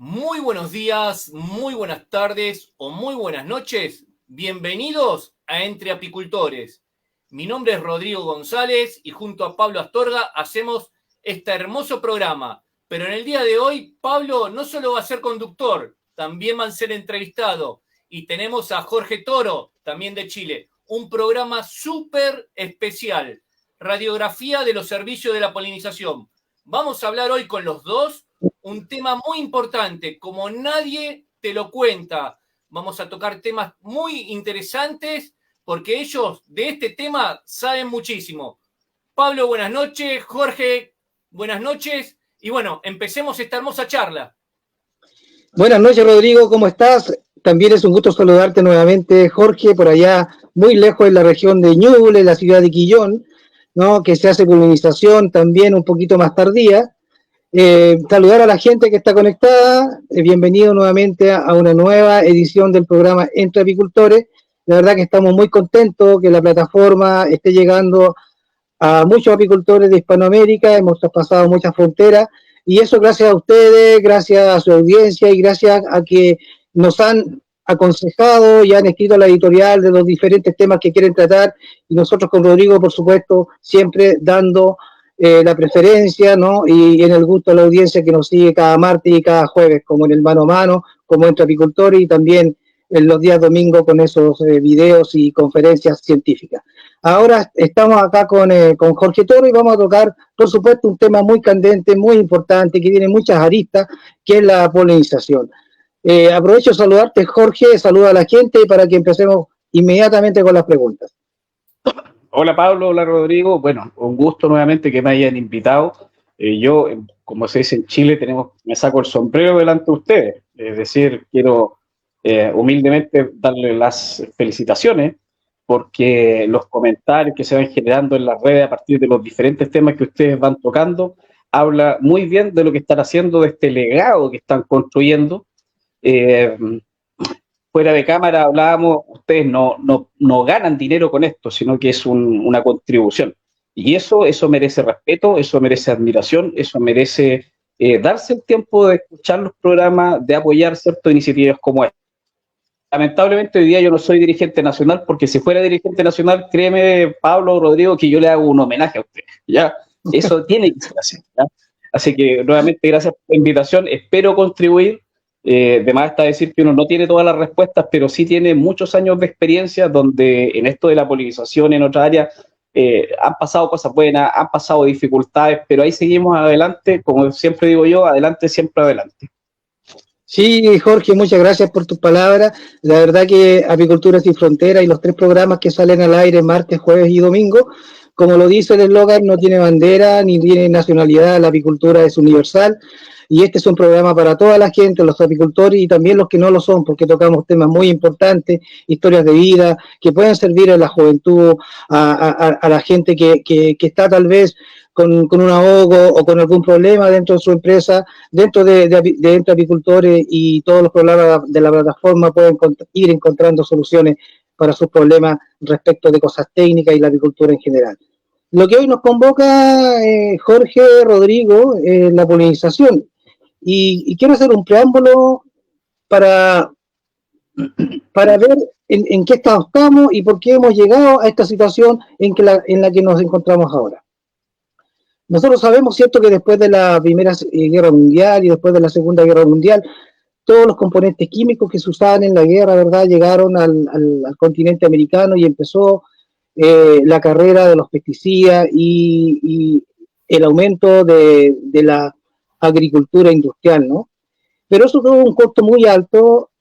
Muy buenos días, muy buenas tardes o muy buenas noches. Bienvenidos a Entre Apicultores. Mi nombre es Rodrigo González y junto a Pablo Astorga hacemos este hermoso programa. Pero en el día de hoy, Pablo no solo va a ser conductor, también va a ser entrevistado. Y tenemos a Jorge Toro, también de Chile. Un programa súper especial. Radiografía de los servicios de la polinización. Vamos a hablar hoy con los dos un tema muy importante, como nadie te lo cuenta. Vamos a tocar temas muy interesantes porque ellos de este tema saben muchísimo. Pablo, buenas noches. Jorge, buenas noches. Y bueno, empecemos esta hermosa charla. Buenas noches, Rodrigo, ¿cómo estás? También es un gusto saludarte nuevamente, Jorge, por allá muy lejos en la región de Ñuble, la ciudad de Quillón, ¿no? Que se hace polinización también un poquito más tardía. Saludar a la gente que está conectada, bienvenido nuevamente a una nueva edición del programa Entre Apicultores. La verdad que estamos muy contentos que la plataforma esté llegando a muchos apicultores de Hispanoamérica, hemos traspasado muchas fronteras, y eso gracias a ustedes, gracias a su audiencia y gracias a que nos han aconsejado y han escrito la editorial de los diferentes temas que quieren tratar, y nosotros con Rodrigo, por supuesto, siempre dando la preferencia, ¿no? Y en el gusto de la audiencia que nos sigue cada martes y cada jueves, como en el mano a mano, como Entre Apicultores, y también en los días domingos con esos videos y conferencias científicas. Ahora estamos acá con Jorge Toro y vamos a tocar, por supuesto, un tema muy candente, muy importante, que tiene muchas aristas, que es la polinización. Aprovecho de saludarte, Jorge, saluda a la gente para que empecemos inmediatamente con las preguntas. Hola Pablo, hola Rodrigo. Bueno, un gusto nuevamente que me hayan invitado. Yo, como se dice en Chile, me saco el sombrero delante de ustedes. Es decir, quiero humildemente darle las felicitaciones porque los comentarios que se van generando en las redes a partir de los diferentes temas que ustedes van tocando habla muy bien de lo que están haciendo, de este legado que están construyendo. Fuera de cámara hablábamos, ustedes no ganan dinero con esto, sino que es una contribución. Y eso merece respeto, eso merece admiración, eso merece darse el tiempo de escuchar los programas, de apoyar ciertas iniciativas como esta. Lamentablemente hoy día yo no soy dirigente nacional, porque si fuera dirigente nacional, créeme, Pablo, Rodrigo, que yo le hago un homenaje a ustedes, ¿ya? Eso tiene que ser así, ¿ya? Así que nuevamente gracias por la invitación, espero contribuir. De más está decir que uno no tiene todas las respuestas, pero sí tiene muchos años de experiencia donde en esto de la polinización en otra área han pasado cosas buenas, han pasado dificultades, pero ahí seguimos adelante, como siempre digo yo, adelante, siempre adelante. Sí, Jorge, muchas gracias por tus palabras. La verdad que Apicultura Sin Fronteras y los 3 programas que salen al aire martes, jueves y domingo, como lo dice el eslogan, no tiene bandera ni tiene nacionalidad, la apicultura es universal. Y este es un programa para toda la gente, los apicultores y también los que no lo son, porque tocamos temas muy importantes, historias de vida, que pueden servir a la juventud, a la gente que está tal vez con un ahogo o con algún problema dentro de su empresa, dentro de apicultores, y todos los problemas de la plataforma pueden ir encontrando soluciones para sus problemas respecto de cosas técnicas y la apicultura en general. Lo que hoy nos convoca, Jorge, Rodrigo, la polinización. Y quiero hacer un preámbulo para ver en qué estado estamos y por qué hemos llegado a esta situación en la que nos encontramos ahora. Nosotros sabemos, cierto, que después de la Primera Guerra Mundial y después de la Segunda Guerra Mundial, todos los componentes químicos que se usaban en la guerra, ¿verdad?, llegaron al continente americano y empezó la carrera de los pesticidas y el aumento de la agricultura industrial, ¿no? Pero eso tuvo un costo muy alto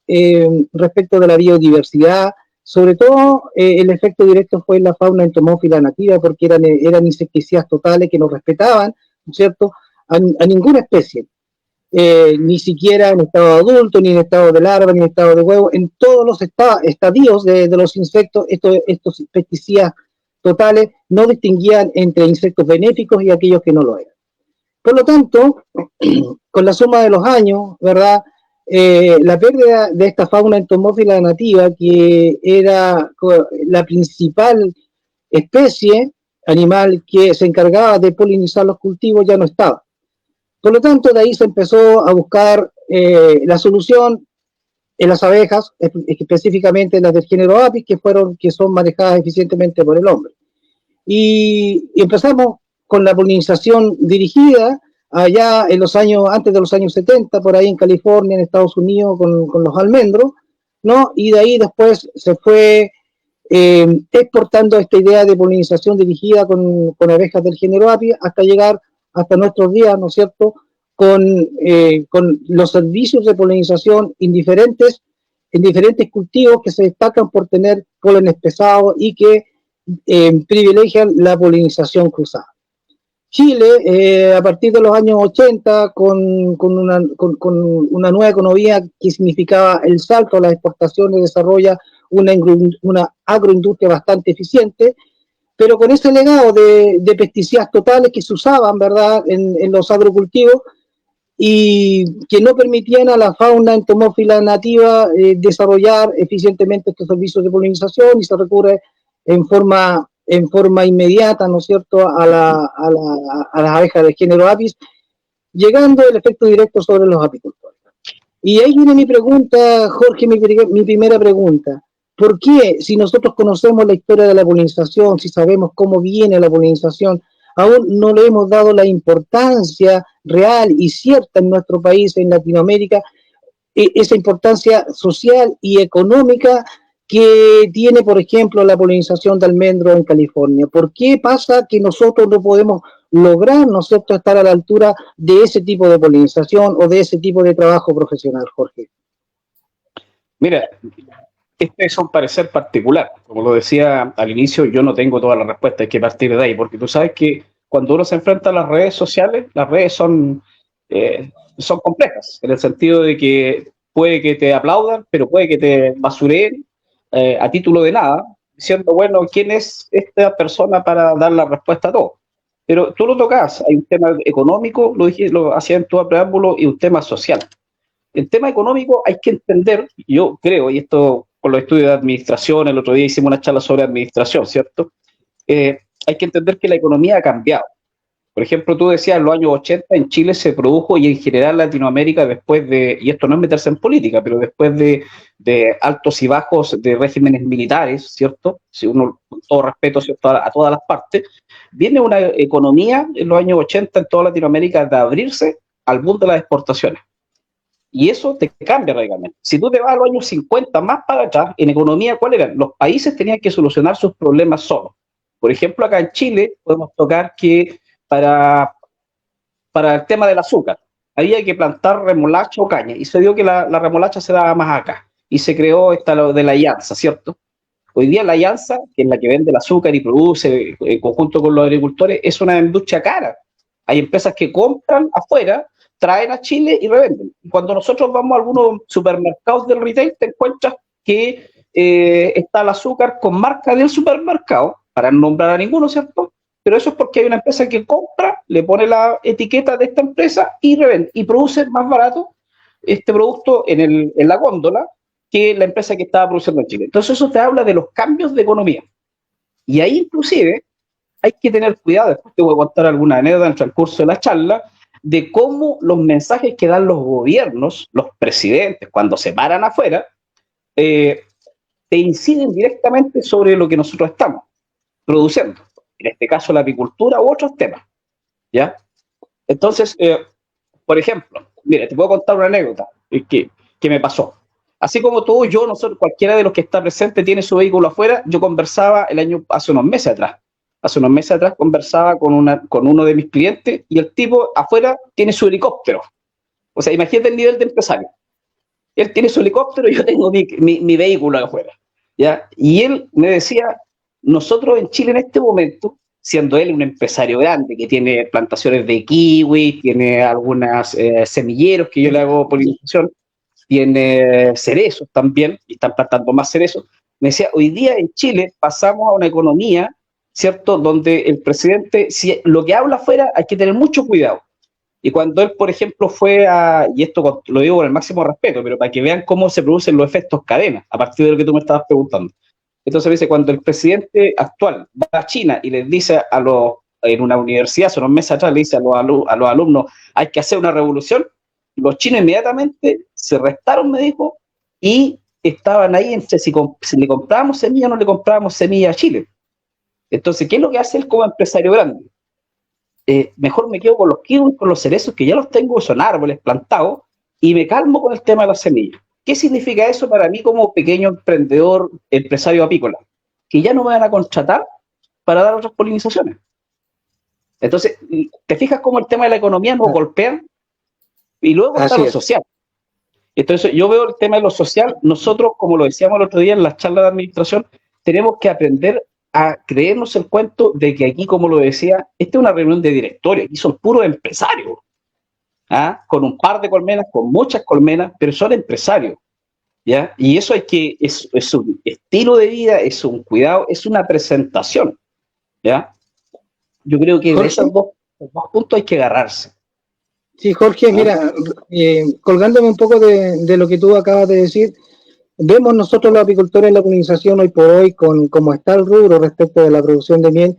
respecto de la biodiversidad. Sobre todo el efecto directo fue en la fauna entomófila nativa, porque eran insecticidas totales que no respetaban, ¿no es cierto?, a ninguna especie, ni siquiera en estado adulto, ni en estado de larva, ni en estado de huevo. En todos los estadios de los insectos, estos pesticidas totales no distinguían entre insectos benéficos y aquellos que no lo eran. Por lo tanto, con la suma de los años, ¿verdad?, la pérdida de esta fauna entomófila nativa, que era la principal especie animal que se encargaba de polinizar los cultivos, ya no estaba. Por lo tanto, de ahí se empezó a buscar la solución en las abejas, específicamente las del género Apis, que son manejadas eficientemente por el hombre. Y empezamos con la polinización dirigida allá en los años, antes de los años 70, por ahí en California, en Estados Unidos, con los almendros, ¿no? Y de ahí después se fue exportando esta idea de polinización dirigida con abejas del género Apis hasta llegar hasta nuestros días, ¿no es cierto?, con los servicios de polinización en diferentes cultivos que se destacan por tener pólenes pesados y que privilegian la polinización cruzada. Chile, a partir de los años 80, con una nueva economía que significaba el salto a las exportaciones, desarrolla una agroindustria bastante eficiente, pero con ese legado de pesticidas totales que se usaban, ¿verdad?, en los agrocultivos, y que no permitían a la fauna entomófila nativa desarrollar eficientemente estos servicios de polinización, y se recurre en forma inmediata, ¿no es cierto?, a las abejas del género Apis, llegando el efecto directo sobre los apicultores. Y ahí viene mi pregunta, Jorge, mi primera pregunta. ¿Por qué, si nosotros conocemos la historia de la polinización, si sabemos cómo viene la polinización, aún no le hemos dado la importancia real y cierta en nuestro país, en Latinoamérica, esa importancia social y económica que tiene, por ejemplo, la polinización de almendros en California? ¿Por qué pasa que nosotros no podemos lograr, ¿no es cierto?, estar a la altura de ese tipo de polinización o de ese tipo de trabajo profesional, Jorge? Mira, este es un parecer particular. Como lo decía al inicio, yo no tengo todas las respuestas, hay que partir de ahí, porque tú sabes que cuando uno se enfrenta a las redes sociales, las redes son complejas, en el sentido de que puede que te aplaudan, pero puede que te basureen a título de nada, diciendo, bueno, ¿quién es esta persona para dar la respuesta a todo? Pero tú lo tocas, hay un tema económico, lo hacía en tu preámbulo, y un tema social. El tema económico hay que entender, yo creo, y esto con los estudios de administración, el otro día hicimos una charla sobre administración, ¿cierto? Hay que entender que la economía ha cambiado. Por ejemplo, tú decías, en los años 80 en Chile se produjo, y en general Latinoamérica, después de, y esto no es meterse en política, pero después de altos y bajos de regímenes militares, ¿cierto? Si uno, con todo respeto, ¿cierto?, a todas las partes, viene una economía en los años 80 en toda Latinoamérica de abrirse al boom de las exportaciones. Y eso te cambia radicalmente. Si tú te vas a los años 50 más para atrás, en economía, ¿cuál eran? Los países tenían que solucionar sus problemas solos. Por ejemplo, acá en Chile podemos tocar que para el tema del azúcar había que plantar remolacha o caña, y se dio que la remolacha se daba más acá, y se creó lo de la Alianza, ¿cierto? Hoy día la Alianza, que es la que vende el azúcar y produce en conjunto con los agricultores, es una industria cara. Hay empresas que compran afuera, traen a Chile y revenden. Y cuando nosotros vamos a algunos supermercados del retail, te encuentras que está el azúcar con marca del supermercado, para no nombrar a ninguno, ¿cierto? Pero eso es porque hay una empresa que compra, le pone la etiqueta de esta empresa y revende, y produce más barato este producto en la góndola que la empresa que estaba produciendo en Chile. Entonces eso te habla de los cambios de economía. Y ahí inclusive hay que tener cuidado, después te voy a contar alguna anécdota en el transcurso de la charla, de cómo los mensajes que dan los gobiernos, los presidentes, cuando se paran afuera, te inciden directamente sobre lo que nosotros estamos produciendo. En este caso la apicultura u otros temas, ¿ya? Entonces, por ejemplo, mira, te puedo contar una anécdota que me pasó. Así como tú, yo, nosotros, cualquiera de los que está presente tiene su vehículo afuera. Yo conversaba hace unos meses atrás conversaba con uno de mis clientes, y el tipo afuera tiene su helicóptero. O sea, imagínate el nivel de empresario. Él tiene su helicóptero y yo tengo mi vehículo afuera, ¿ya? Y él me decía, nosotros en Chile en este momento, siendo él un empresario grande que tiene plantaciones de kiwi, tiene algunas semilleros que yo le hago polinización, tiene cerezos también, y están plantando más cerezos, me decía, hoy día en Chile pasamos a una economía, ¿cierto?, donde el presidente, si lo que habla afuera, hay que tener mucho cuidado. Y cuando él, por ejemplo, y esto lo digo con el máximo respeto, pero para que vean cómo se producen los efectos cadena, a partir de lo que tú me estabas preguntando. Entonces me dice, cuando el presidente actual va a China y les dice en una universidad, hace unos meses atrás, le dice a los alumnos, hay que hacer una revolución, Los chinos inmediatamente se restaron, me dijo, y estaban ahí entre si le comprábamos semilla o no le comprábamos semilla a Chile. Entonces, ¿qué es lo que hace él como empresario grande? Mejor me quedo con los kiwis, con los cerezos, que ya los tengo, son árboles plantados, y me calmo con el tema de las semillas. ¿Qué significa eso para mí como pequeño emprendedor, empresario apícola? Que ya no me van a contratar para dar otras polinizaciones. Entonces, ¿te fijas cómo el tema de la economía nos golpea? Y luego está lo social. Entonces, yo veo el tema de lo social. Nosotros, como lo decíamos el otro día en las charlas de administración, tenemos que aprender a creernos el cuento de que aquí, como lo decía, esta es una reunión de directorio, aquí son puros empresarios, ¿ah? Con un par de colmenas, con muchas colmenas, pero son empresarios, ¿ya? Y eso es un estilo de vida, es un cuidado, es una presentación, ¿ya? Yo creo que de esos dos puntos hay que agarrarse. Sí, Jorge, mira, colgándome un poco de lo que tú acabas de decir, vemos nosotros los apicultores en la polinización hoy por hoy, con cómo está el rubro respecto de la producción de miel,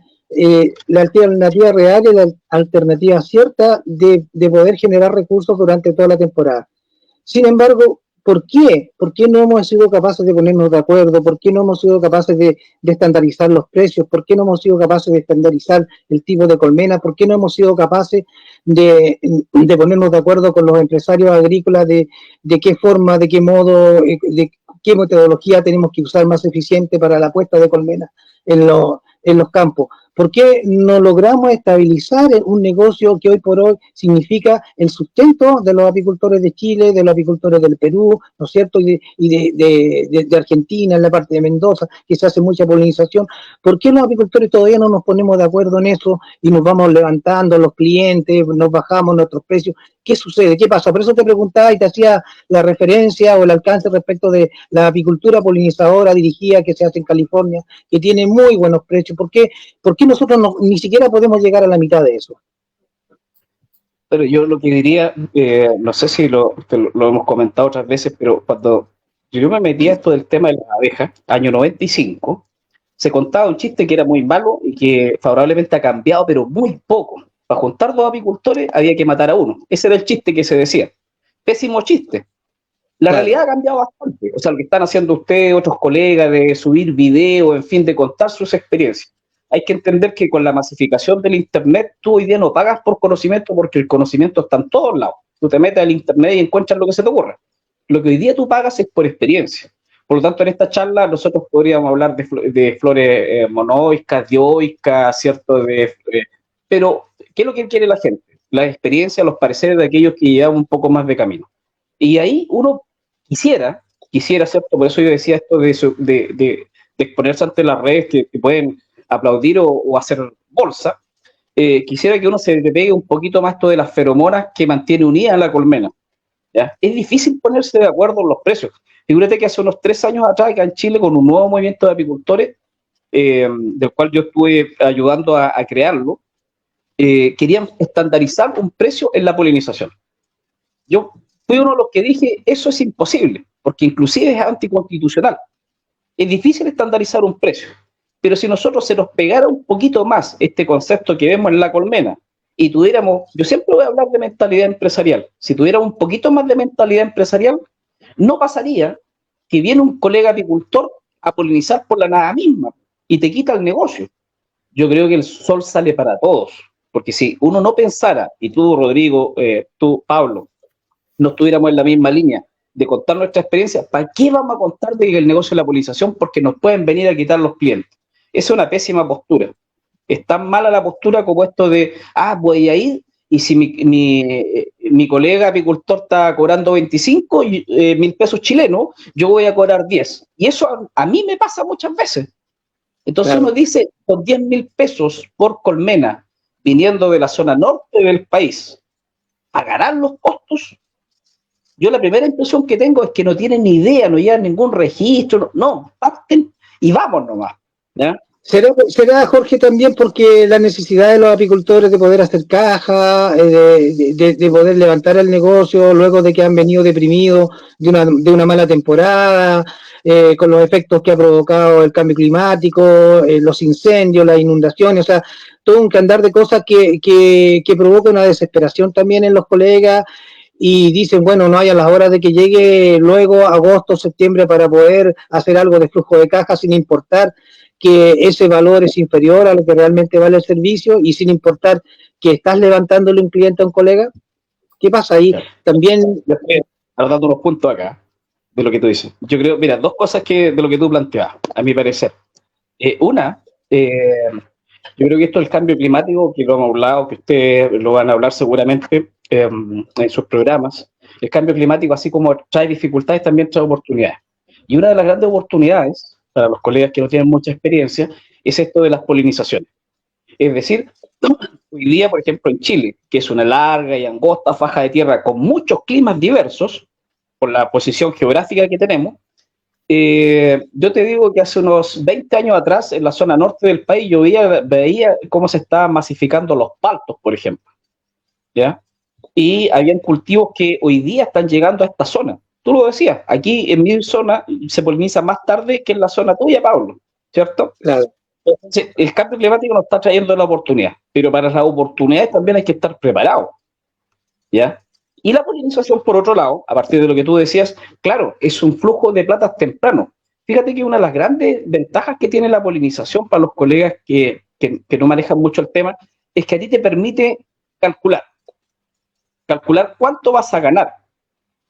la alternativa real y la alternativa cierta de poder generar recursos durante toda la temporada. Sin embargo, ¿por qué? ¿Por qué no hemos sido capaces de ponernos de acuerdo? ¿Por qué no hemos sido capaces de estandarizar los precios? ¿Por qué no hemos sido capaces de estandarizar el tipo de colmena? ¿Por qué no hemos sido capaces de ponernos de acuerdo con los empresarios agrícolas de qué forma, de qué modo, de qué metodología tenemos que usar más eficiente para la puesta de colmena en los campos? ¿Por qué no logramos estabilizar un negocio que hoy por hoy significa el sustento de los apicultores de Chile, de los apicultores del Perú, ¿no es cierto? Y de Argentina, en la parte de Mendoza, que se hace mucha polinización. ¿Por qué los apicultores todavía no nos ponemos de acuerdo en eso y nos vamos levantando los clientes, nos bajamos nuestros precios? ¿Qué sucede? ¿Qué pasa? Por eso te preguntaba y te hacía la referencia o el alcance respecto de la apicultura polinizadora dirigida que se hace en California, que tiene muy buenos precios. ¿Por qué nosotros ni siquiera podemos llegar a la mitad de eso? Pero yo lo que diría, no sé si lo hemos comentado otras veces, pero cuando yo me metí a esto del tema de las abejas, año 95, se contaba un chiste que era muy malo y que favorablemente ha cambiado, pero muy poco. Para juntar dos apicultores había que matar a uno. Ese era el chiste que se decía. Pésimo chiste. La realidad ha cambiado bastante. O sea, lo que están haciendo ustedes, otros colegas, de subir videos, en fin, de contar sus experiencias. Hay que entender que con la masificación del Internet, tú hoy día no pagas por conocimiento porque el conocimiento está en todos lados. Tú te metes al Internet y encuentras lo que se te ocurra. Lo que hoy día tú pagas es por experiencia. Por lo tanto, en esta charla nosotros podríamos hablar de flores monoicas, dioicas, ¿cierto? Pero, ¿qué es lo que quiere la gente? La experiencia, los pareceres de aquellos que llevan un poco más de camino. Y ahí uno quisiera, ¿cierto? Por eso yo decía esto de exponerse ante las redes que pueden aplaudir o hacer bolsa. Quisiera que uno se le pegue un poquito más esto de las feromonas que mantiene unida a la colmena, ¿ya? Es difícil ponerse de acuerdo en los precios. Figúrate que hace unos 3 años atrás, acá en Chile, con un nuevo movimiento de apicultores, del cual yo estuve ayudando a crearlo, querían estandarizar un precio en la polinización. Yo fui uno de los que dije, eso es imposible, porque inclusive es anticonstitucional. Es difícil estandarizar un precio, pero si nosotros se nos pegara un poquito más este concepto que vemos en la colmena y tuviéramos, yo siempre voy a hablar de mentalidad empresarial, si tuviéramos un poquito más de mentalidad empresarial, no pasaría que viene un colega apicultor a polinizar por la nada misma y te quita el negocio. Yo creo que el sol sale para todos, porque si uno no pensara, y tú, Rodrigo, tú, Pablo, no estuviéramos en la misma línea de contar nuestra experiencia, ¿para qué vamos a contar de el negocio de la polinización? Porque nos pueden venir a quitar los clientes. Esa es una pésima postura. Es tan mala la postura como esto de, voy a ir y si mi colega apicultor está cobrando 25.000 pesos chilenos, yo voy a cobrar 10. Y eso a mí me pasa muchas veces. Entonces claro, uno dice, con 10.000 pesos por colmena, viniendo de la zona norte del país, ¿pagarán los costos? Yo la primera impresión que tengo es que no tienen ni idea, no llevan ningún registro, no, parten y vamos nomás, ¿ya? ¿Será, Jorge, también porque la necesidad de los apicultores de poder hacer caja, de poder levantar el negocio luego de que han venido deprimidos de una mala temporada, con los efectos que ha provocado el cambio climático, los incendios, las inundaciones, o sea, todo un candar de cosas que provoca una desesperación también en los colegas? y dicen, bueno, no hay a las horas de que llegue luego agosto, septiembre para poder hacer algo de flujo de caja sin importar que ese valor es inferior a lo que realmente vale el servicio y sin importar que estás levantándole un cliente a un colega? ¿Qué pasa ahí? Claro. También... Yo estoy dando unos puntos acá de lo que tú dices. Yo creo, mira, dos cosas que de lo que tú planteas, a mi parecer. Una, yo creo que esto del cambio climático, que lo hemos hablado, que ustedes lo van a hablar seguramente en sus programas, el cambio climático, así como trae dificultades, también trae oportunidades. Y una de las grandes oportunidades, para los colegas que no tienen mucha experiencia, es esto de las polinizaciones. Es decir, hoy día, por ejemplo, en Chile, que es una larga y angosta faja de tierra con muchos climas diversos, por la posición geográfica que tenemos, yo te digo que hace unos 20 años atrás, en la zona norte del país, yo veía cómo se estaban masificando los paltos, por ejemplo, ¿ya? Y habían cultivos que hoy día están llegando a esta zona. Tú lo decías, aquí en mi zona se poliniza más tarde que en la zona tuya, Pablo, ¿cierto? Claro. Entonces, el cambio climático nos está trayendo la oportunidad, pero para las oportunidades también hay que estar preparados, ¿ya? Y la polinización, por otro lado, a partir de lo que tú decías, claro, es un flujo de plantas temprano. Fíjate que una de las grandes ventajas que tiene la polinización para los colegas que no manejan mucho el tema es que a ti te permite calcular cuánto vas a ganar.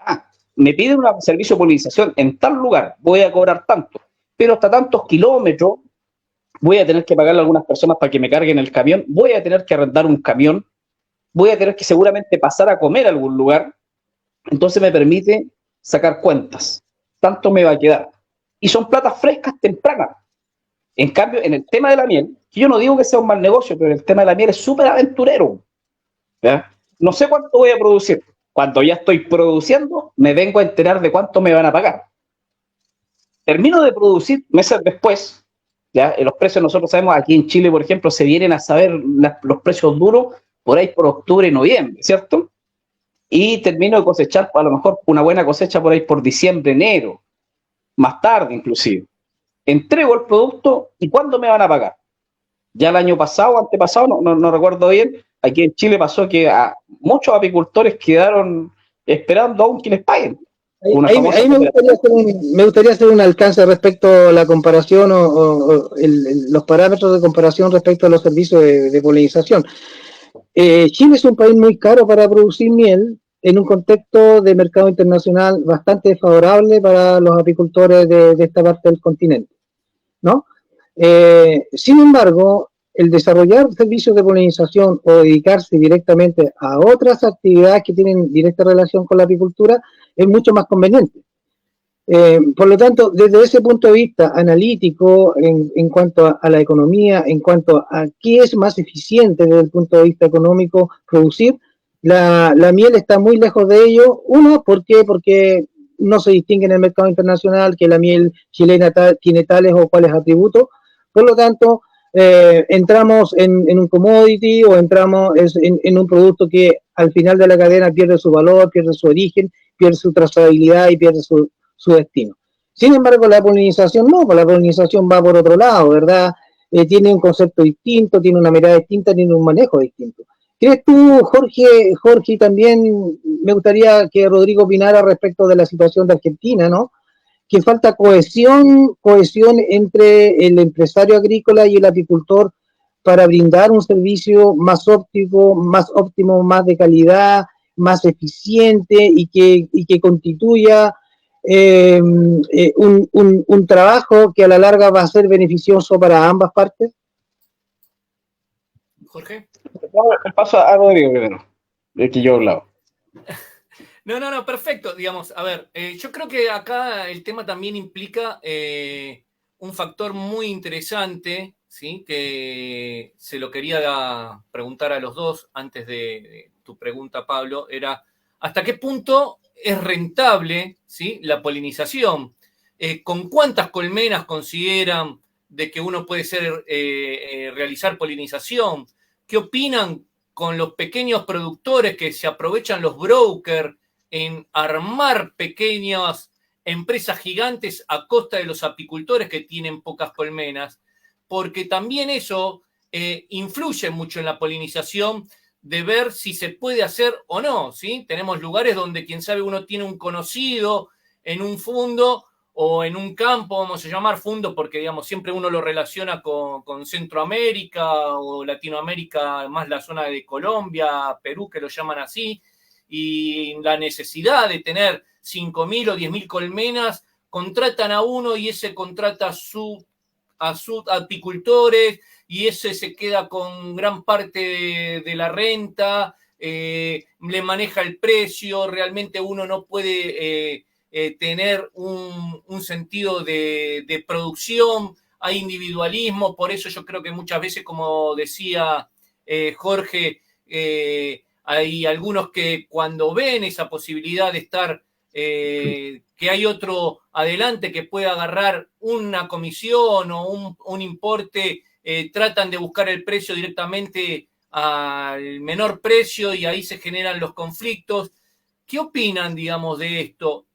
Ah, me piden un servicio de polinización en tal lugar, voy a cobrar tanto, pero hasta tantos kilómetros voy a tener que pagarle a algunas personas para que me carguen el camión, voy a tener que arrendar un camión, voy a tener que seguramente pasar a comer a algún lugar, entonces me permite sacar cuentas. Tanto me va a quedar. Y son platas frescas tempranas. En cambio, en el tema de la miel, que yo no digo que sea un mal negocio, pero el tema de la miel es súper aventurero, ¿ya? No sé cuánto voy a producir. Cuando ya estoy produciendo, me vengo a enterar de cuánto me van a pagar. Termino de producir meses después, ¿ya? Los precios nosotros sabemos, aquí en Chile, por ejemplo, se vienen a saber los precios duros por ahí por octubre y noviembre, ¿cierto? Y termino de cosechar, a lo mejor una buena cosecha por ahí por diciembre, enero, más tarde inclusive. Entrego el producto y ¿cuándo me van a pagar? Ya el año pasado, antepasado, no recuerdo bien, aquí en Chile pasó que a muchos apicultores quedaron esperando aún que les paguen. Ahí me gustaría hacer un alcance respecto a la comparación los parámetros de comparación respecto a los servicios de polinización. Chile es un país muy caro para producir miel en un contexto de mercado internacional bastante desfavorable para los apicultores de esta parte del continente, ¿no? Sin embargo, el desarrollar servicios de polinización o dedicarse directamente a otras actividades que tienen directa relación con la apicultura es mucho más conveniente. Por lo tanto, desde ese punto de vista analítico, en cuanto a la economía, en cuanto a qué es más eficiente desde el punto de vista económico producir, la miel está muy lejos de ello. Uno, ¿por qué? Porque no se distingue en el mercado internacional que la miel chilena tiene tales o cuales atributos. Por lo tanto, entramos en un commodity o entramos en un producto que al final de la cadena pierde su valor, pierde su origen, pierde su trazabilidad y pierde su destino. Sin embargo, la polinización no, pues la polinización va por otro lado, ¿verdad? Tiene un concepto distinto, tiene una mirada distinta, tiene un manejo distinto. ¿Crees tú, Jorge, también me gustaría que Rodrigo opinara respecto de la situación de Argentina, ¿no? Que falta cohesión entre el empresario agrícola y el apicultor para brindar un servicio más óptimo, más de calidad, más eficiente y que constituya un trabajo que a la larga va a ser beneficioso para ambas partes? Jorge. El paso a Rodrigo primero, el que yo he hablado. No, perfecto. Digamos, a ver, yo creo que acá el tema también implica un factor muy interesante, ¿sí? Que se lo quería preguntar a los dos antes de tu pregunta, Pablo, era ¿hasta qué punto es rentable, ¿sí? La polinización? ¿Con cuántas colmenas consideran de que uno puede realizar polinización? ¿Qué opinan con los pequeños productores que se aprovechan los brokers en armar pequeñas empresas gigantes a costa de los apicultores que tienen pocas colmenas? Porque también eso influye mucho en la polinización de ver si se puede hacer o no, ¿sí? Tenemos lugares donde, quién sabe, uno tiene un conocido en un fundo o en un campo, vamos a llamar fundo, porque, digamos, siempre uno lo relaciona con Centroamérica o Latinoamérica, más la zona de Colombia, Perú, que lo llaman así, y la necesidad de tener 5.000 o 10.000 colmenas, contratan a uno y ese contrata a sus apicultores, y ese se queda con gran parte de la renta, le maneja el precio, realmente uno no puede tener un sentido de producción, hay individualismo, por eso yo creo que muchas veces, como decía Jorge, hay algunos que cuando ven esa posibilidad de estar, que hay otro adelante que pueda agarrar una comisión o un importe, tratan de buscar el precio directamente al menor precio y ahí se generan los conflictos. ¿Qué opinan, digamos, de esto?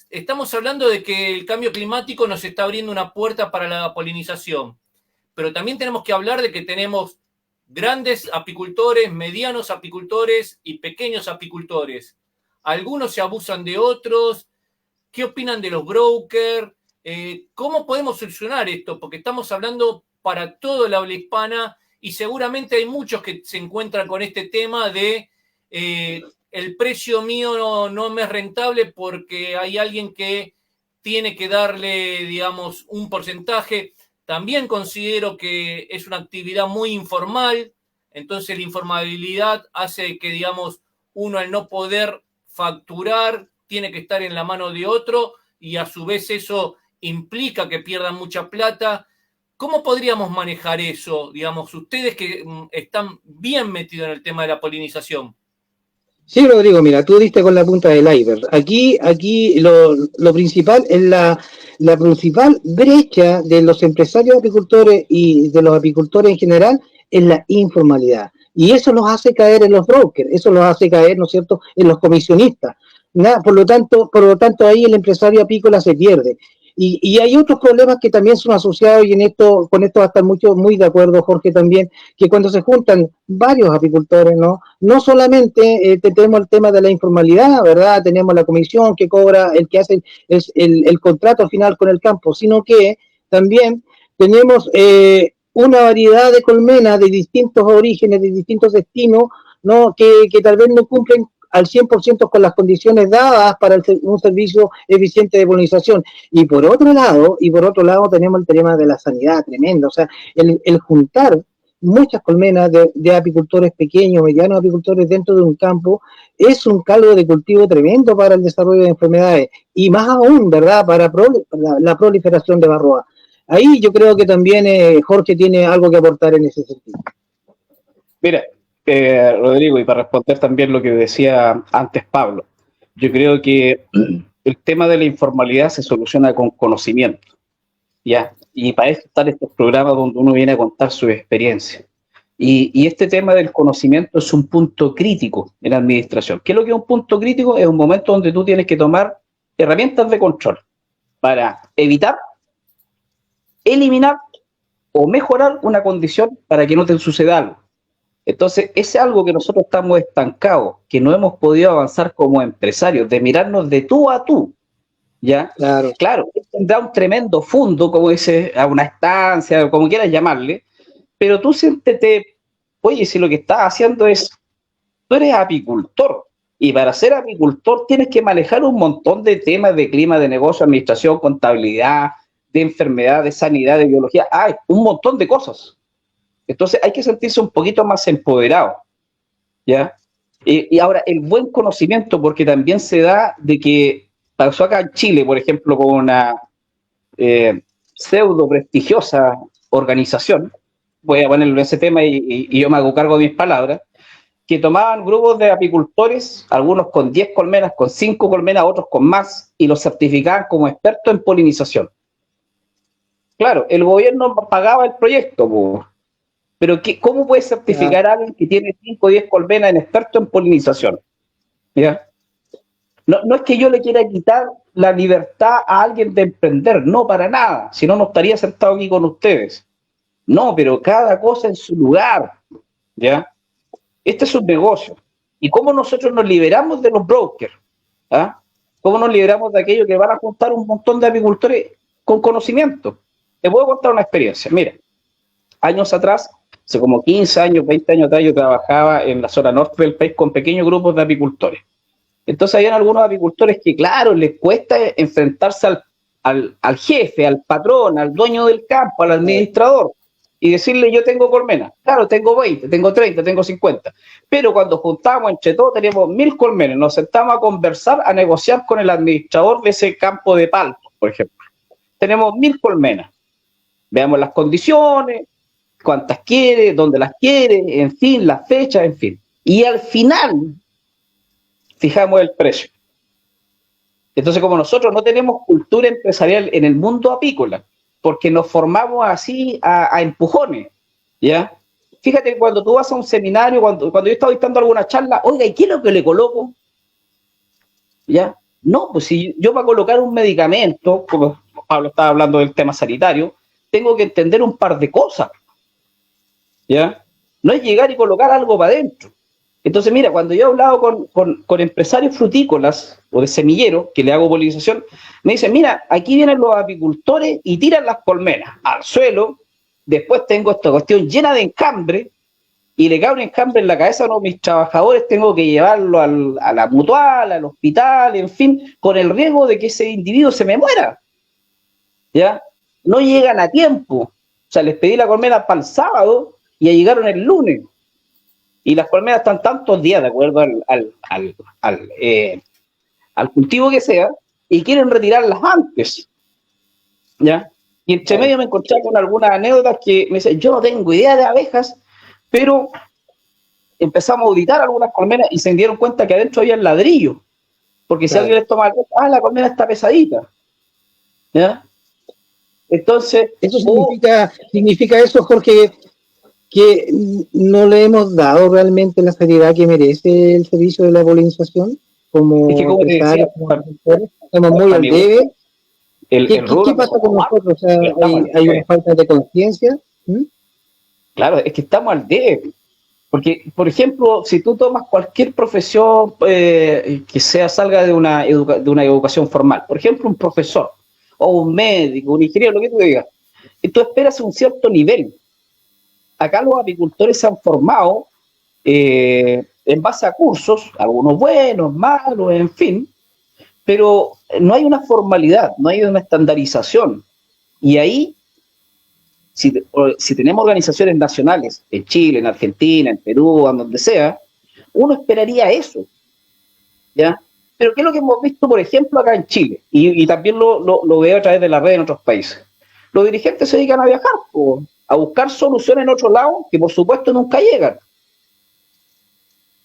Estamos hablando de que el cambio climático nos está abriendo una puerta para la polinización, pero también tenemos que hablar de que tenemos grandes apicultores, medianos apicultores y pequeños apicultores. Algunos se abusan de otros. ¿Qué opinan de los brokers? ¿Cómo podemos solucionar esto? Porque estamos hablando para toda la habla hispana y seguramente hay muchos que se encuentran con este tema de el precio mío no me es rentable porque hay alguien que tiene que darle, digamos, un porcentaje. También considero que es una actividad muy informal, entonces la informabilidad hace que, digamos, uno al no poder facturar tiene que estar en la mano de otro y a su vez eso implica que pierdan mucha plata. ¿Cómo podríamos manejar eso, digamos, ustedes que están bien metidos en el tema de la polinización? Sí, Rodrigo, mira, tú diste con la punta del iceberg. Aquí lo principal es la principal brecha de los empresarios apicultores y de los apicultores en general es la informalidad. Y eso los hace caer en los brokers, eso los hace caer, ¿no es cierto?, en los comisionistas. Por lo tanto, ahí el empresario apícola se pierde. Y hay otros problemas que también son asociados, y con esto va a estar muy de acuerdo Jorge también, que cuando se juntan varios apicultores, no solamente tenemos el tema de la informalidad, ¿verdad? Tenemos la comisión que cobra el que hace el contrato final con el campo, sino que también tenemos una variedad de colmenas de distintos orígenes, de distintos destinos, ¿no? Que tal vez no cumplen al 100% con las condiciones dadas para un servicio eficiente de polinización. Y por otro lado tenemos el tema de la sanidad tremendo, o sea, el juntar muchas colmenas de apicultores pequeños, medianos apicultores dentro de un campo, es un caldo de cultivo tremendo para el desarrollo de enfermedades, y más aún, ¿verdad?, para la proliferación de varroa. Ahí yo creo que también Jorge tiene algo que aportar en ese sentido. Mira, Rodrigo, y para responder también lo que decía antes Pablo, yo creo que el tema de la informalidad se soluciona con conocimiento, ¿ya? Y para eso están estos programas donde uno viene a contar su experiencia. Y este tema del conocimiento es un punto crítico en la administración. ¿Qué es lo que es un punto crítico? Es un momento donde tú tienes que tomar herramientas de control para evitar, eliminar o mejorar una condición para que no te suceda algo. Entonces, es algo que nosotros estamos estancados, que no hemos podido avanzar como empresarios, de mirarnos de tú a tú, ¿ya? Claro, tendrá un tremendo fondo, como dice, a una estancia, como quieras llamarle, pero tú siéntete, oye, si lo que estás haciendo es, tú eres apicultor, y para ser apicultor tienes que manejar un montón de temas de clima, de negocio, administración, contabilidad, de enfermedad, de sanidad, de biología, hay un montón de cosas. Entonces hay que sentirse un poquito más empoderado, ¿ya? Y ahora, el buen conocimiento, porque también se da de que pasó acá en Chile, por ejemplo, con una pseudo prestigiosa organización, voy a ponerlo en ese tema y yo me hago cargo de mis palabras, que tomaban grupos de apicultores, algunos con 10 colmenas, con 5 colmenas, otros con más, y los certificaban como expertos en polinización. Claro, el gobierno pagaba el proyecto, pero ¿cómo puede certificar a alguien que tiene 5 o 10 colmenas en experto en polinización? ¿Ya? No es que yo le quiera quitar la libertad a alguien de emprender, no, para nada, si no, no estaría sentado aquí con ustedes. No, pero cada cosa en su lugar, ¿ya? Este es un negocio. ¿Y cómo nosotros nos liberamos de los brokers? ¿Ah? ¿Cómo nos liberamos de aquello que van a juntar un montón de apicultores con conocimiento? Te puedo contar una experiencia. Mira, años atrás, hace como 15 años, 20 años atrás, yo trabajaba en la zona norte del país con pequeños grupos de apicultores. Entonces habían algunos apicultores que, claro, les cuesta enfrentarse al jefe, al patrón, al dueño del campo, al administrador, y decirle: yo tengo colmenas. Claro, tengo 20, tengo 30, tengo 50. Pero cuando juntamos entre todos, teníamos 1000 colmenas. Nos sentamos a conversar, a negociar con el administrador de ese campo de paltos, por ejemplo. Tenemos 1000 colmenas. Veamos las condiciones, cuántas quiere, dónde las quiere, en fin, las fechas, en fin. Y al final fijamos el precio. Entonces, como nosotros no tenemos cultura empresarial en el mundo apícola, porque nos formamos así a empujones, ¿ya? Fíjate, cuando tú vas a un seminario, cuando yo estaba dictando alguna charla, oiga, ¿y qué es lo que le coloco? ¿Ya? No, pues si yo para colocar un medicamento, como Pablo estaba hablando del tema sanitario, tengo que entender un par de cosas, ¿ya? No es llegar y colocar algo para adentro. Entonces, mira, cuando yo he hablado con empresarios frutícolas o de semilleros, que le hago polinización, me dicen: mira, aquí vienen los apicultores y tiran las colmenas al suelo, después tengo esta cuestión llena de encambre, y le cae un encambre en la cabeza a uno de mis trabajadores, tengo que llevarlo a la mutual, al hospital, en fin, con el riesgo de que ese individuo se me muera, ¿ya? No llegan a tiempo. O sea, les pedí la colmena para el sábado y ya llegaron el lunes. Y las colmenas están tantos días, de acuerdo al cultivo que sea, y quieren retirarlas antes, ¿ya? Y entre medio me encontré con algunas anécdotas que me dicen: yo no tengo idea de abejas, pero empezamos a auditar algunas colmenas y se dieron cuenta que adentro había ladrillo, porque si alguien les toma, la colmena está pesadita, ¿ya? Entonces, eso significa eso, Jorge, que no le hemos dado realmente la seriedad que merece el servicio de la polinización, como empresarios, como agricultores. Estamos muy al debe. ¿Qué pasa con nosotros? O sea, hay una falta de conciencia. Claro, es que estamos al debe. Porque, por ejemplo, si tú tomas cualquier profesión que salga de una educación formal, por ejemplo, un profesor, o un médico, un ingeniero, lo que tú digas, y tú esperas un cierto nivel. Acá los apicultores se han formado en base a cursos, algunos buenos, malos, en fin, pero no hay una formalidad, no hay una estandarización. Y ahí, si tenemos organizaciones nacionales, en Chile, en Argentina, en Perú, en donde sea, uno esperaría eso, ¿ya? Pero ¿qué es lo que hemos visto, por ejemplo, acá en Chile? Y también lo veo a través de la red en otros países. Los dirigentes se dedican a viajar, a buscar soluciones en otro lado, que por supuesto nunca llegan,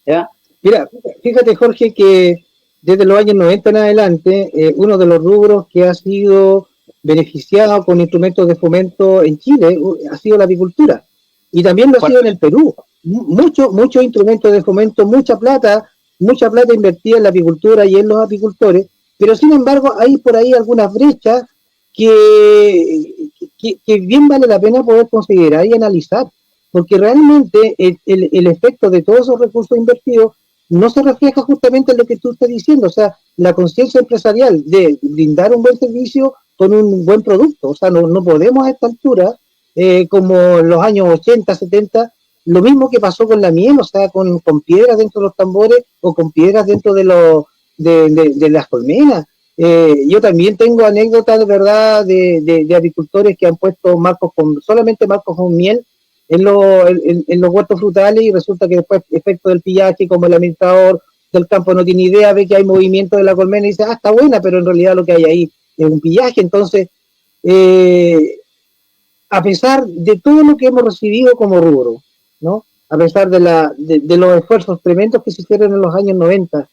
¿ya? Mira, fíjate, Jorge, que desde los años 90 en adelante, uno de los rubros que ha sido beneficiado con instrumentos de fomento en Chile ha sido la apicultura. Y también lo ha sido en el Perú. Muchos instrumentos de fomento, mucha plata invertida en la apicultura y en los apicultores, pero sin embargo hay por ahí algunas brechas que bien vale la pena poder considerar y analizar, porque realmente el efecto de todos esos recursos invertidos no se refleja justamente en lo que tú estás diciendo, o sea, la conciencia empresarial de brindar un buen servicio con un buen producto. O sea, no podemos a esta altura, como en los años 80, 70, lo mismo que pasó con la miel, o sea, con piedras dentro de los tambores o con piedras dentro de las colmenas. Yo también tengo anécdotas de verdad de apicultores que han puesto solamente marcos con miel en los huertos frutales, y resulta que después, efecto del pillaje, como el administrador del campo no tiene idea, ve que hay movimiento de la colmena y dice: está buena, pero en realidad lo que hay ahí es un pillaje. Entonces, a pesar de todo lo que hemos recibido como rubro, ¿no? A pesar de los esfuerzos tremendos que se hicieron en los años 90,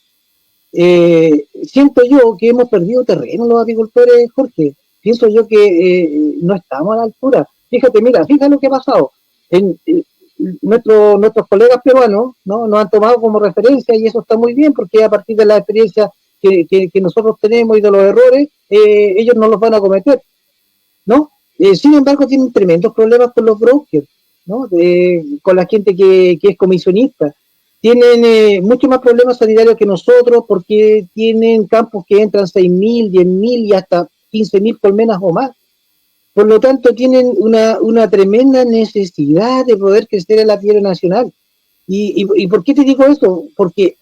siento yo que hemos perdido terreno los apicultores, Jorge. Pienso yo que no estamos a la altura. Fíjate lo que ha pasado. Nuestros colegas peruanos, ¿no?, nos han tomado como referencia, y eso está muy bien, porque a partir de la experiencia que nosotros tenemos y de los errores, ellos no los van a cometer, ¿no? Sin embargo, tienen tremendos problemas con los brokers, ¿no? Con la gente que es comisionista. tienen mucho más problemas sanitarios que nosotros porque tienen campos que entran 6.000, 10.000 y hasta 15.000 colmenas o más. Por lo tanto, tienen una tremenda necesidad de poder crecer en la tierra nacional. ¿Y por qué te digo eso? Porque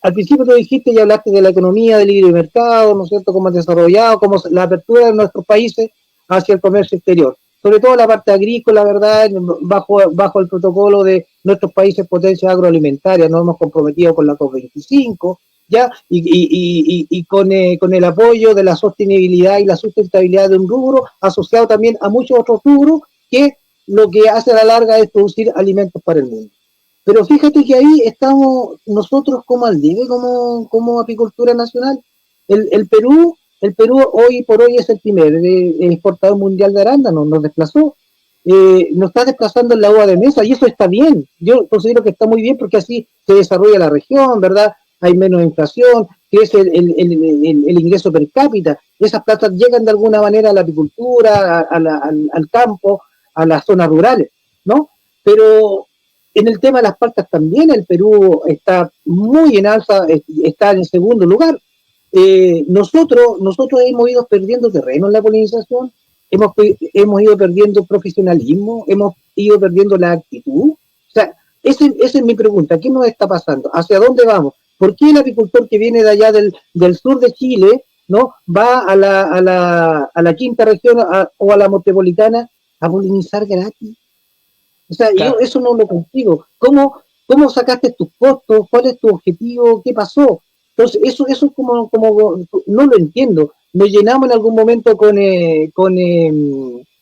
al principio tú dijiste y hablaste de la economía, del libre mercado, ¿no es cierto?, cómo ha desarrollado, cómo la apertura de nuestros países hacia el comercio exterior. Sobre todo la parte agrícola, ¿verdad?, bajo el protocolo de nuestros países potencias agroalimentarias, nos hemos comprometido con la COP25, ¿ya? Y con el apoyo de la sostenibilidad y la sustentabilidad de un rubro, asociado también a muchos otros rubros que lo que hace a la larga es producir alimentos para el mundo. Pero fíjate que ahí estamos nosotros como al debe, como apicultura nacional. El Perú hoy por hoy es el primer exportador mundial de arándanos, nos desplazó. Nos está desplazando en la uva de mesa y eso está bien. Yo considero que está muy bien porque así se desarrolla la región, ¿verdad? Hay menos inflación, crece el ingreso per cápita. Esas plantas llegan de alguna manera a la apicultura, al campo, a las zonas rurales, ¿no? Pero en el tema de las paltas también el Perú está muy en alza, está en segundo lugar. Nosotros hemos ido perdiendo terreno en la polinización, hemos ido perdiendo profesionalismo, hemos ido perdiendo la actitud. O sea, esa es mi pregunta. ¿Qué nos está pasando? ¿Hacia dónde vamos? ¿Por qué el apicultor que viene de allá del sur de Chile, ¿no?, va a la quinta región o a la metropolitana a polinizar gratis? O sea, claro, yo eso no lo consigo. ¿Cómo sacaste tus costos? ¿Cuál es tu objetivo? ¿Qué pasó? Entonces, eso es como no lo entiendo. Nos llenamos en algún momento con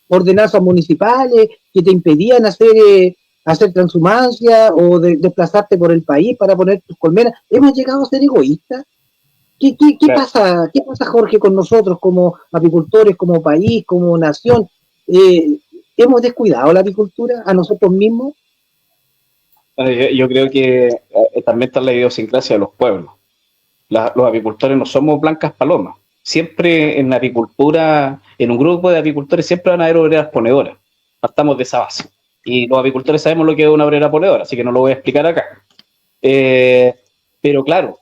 ordenanzas municipales que te impedían hacer transhumancia o desplazarte por el país para poner tus colmenas. ¿Hemos llegado a ser egoístas? ¿Qué claro pasa? ¿Qué pasa, Jorge, con nosotros como apicultores, como país, como nación? ¿Hemos descuidado la apicultura a nosotros mismos? Yo creo que también está la idiosincrasia de los pueblos. Los apicultores no somos blancas palomas. Siempre en la apicultura, en un grupo de apicultores, siempre van a haber obreras ponedoras. Partamos de esa base. Y los apicultores sabemos lo que es una obrera ponedora, así que no lo voy a explicar acá. Pero claro,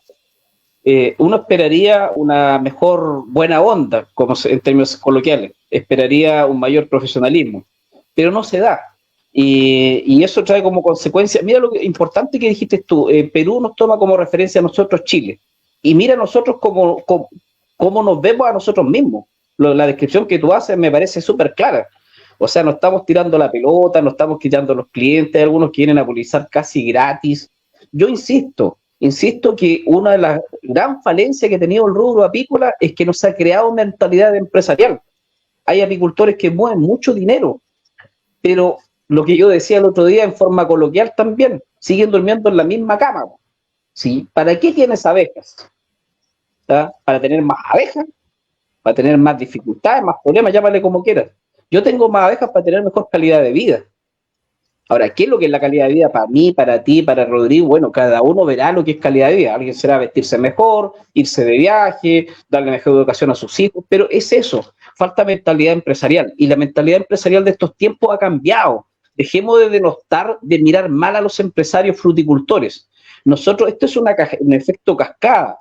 uno esperaría una mejor buena onda, como en términos coloquiales. Esperaría un mayor profesionalismo, pero no se da. Y eso trae como consecuencia, mira lo importante que dijiste tú, Perú nos toma como referencia a nosotros Chile, y mira nosotros cómo nos vemos a nosotros mismos. La descripción que tú haces me parece súper clara. O sea, no estamos tirando la pelota, no estamos quitando los clientes, algunos quieren apolinizar casi gratis. Yo insisto que una de las gran falencias que ha tenido el rubro apícola es que no se ha creado mentalidad empresarial. Hay apicultores que mueven mucho dinero, pero lo que yo decía el otro día en forma coloquial también, siguen durmiendo en la misma cama, ¿sí? ¿Para qué tienes abejas? ¿Ah? ¿Para tener más abejas? ¿Para tener más dificultades, más problemas? Llámale como quieras. Yo tengo más abejas para tener mejor calidad de vida. Ahora, ¿qué es lo que es la calidad de vida para mí, para ti, para Rodrigo? Bueno, cada uno verá lo que es calidad de vida. Alguien será vestirse mejor, irse de viaje, darle mejor educación a sus hijos, pero es eso, falta mentalidad empresarial. Y la mentalidad empresarial de estos tiempos ha cambiado. Dejemos de denostar, de mirar mal a los empresarios fruticultores. Nosotros, esto es un efecto cascada.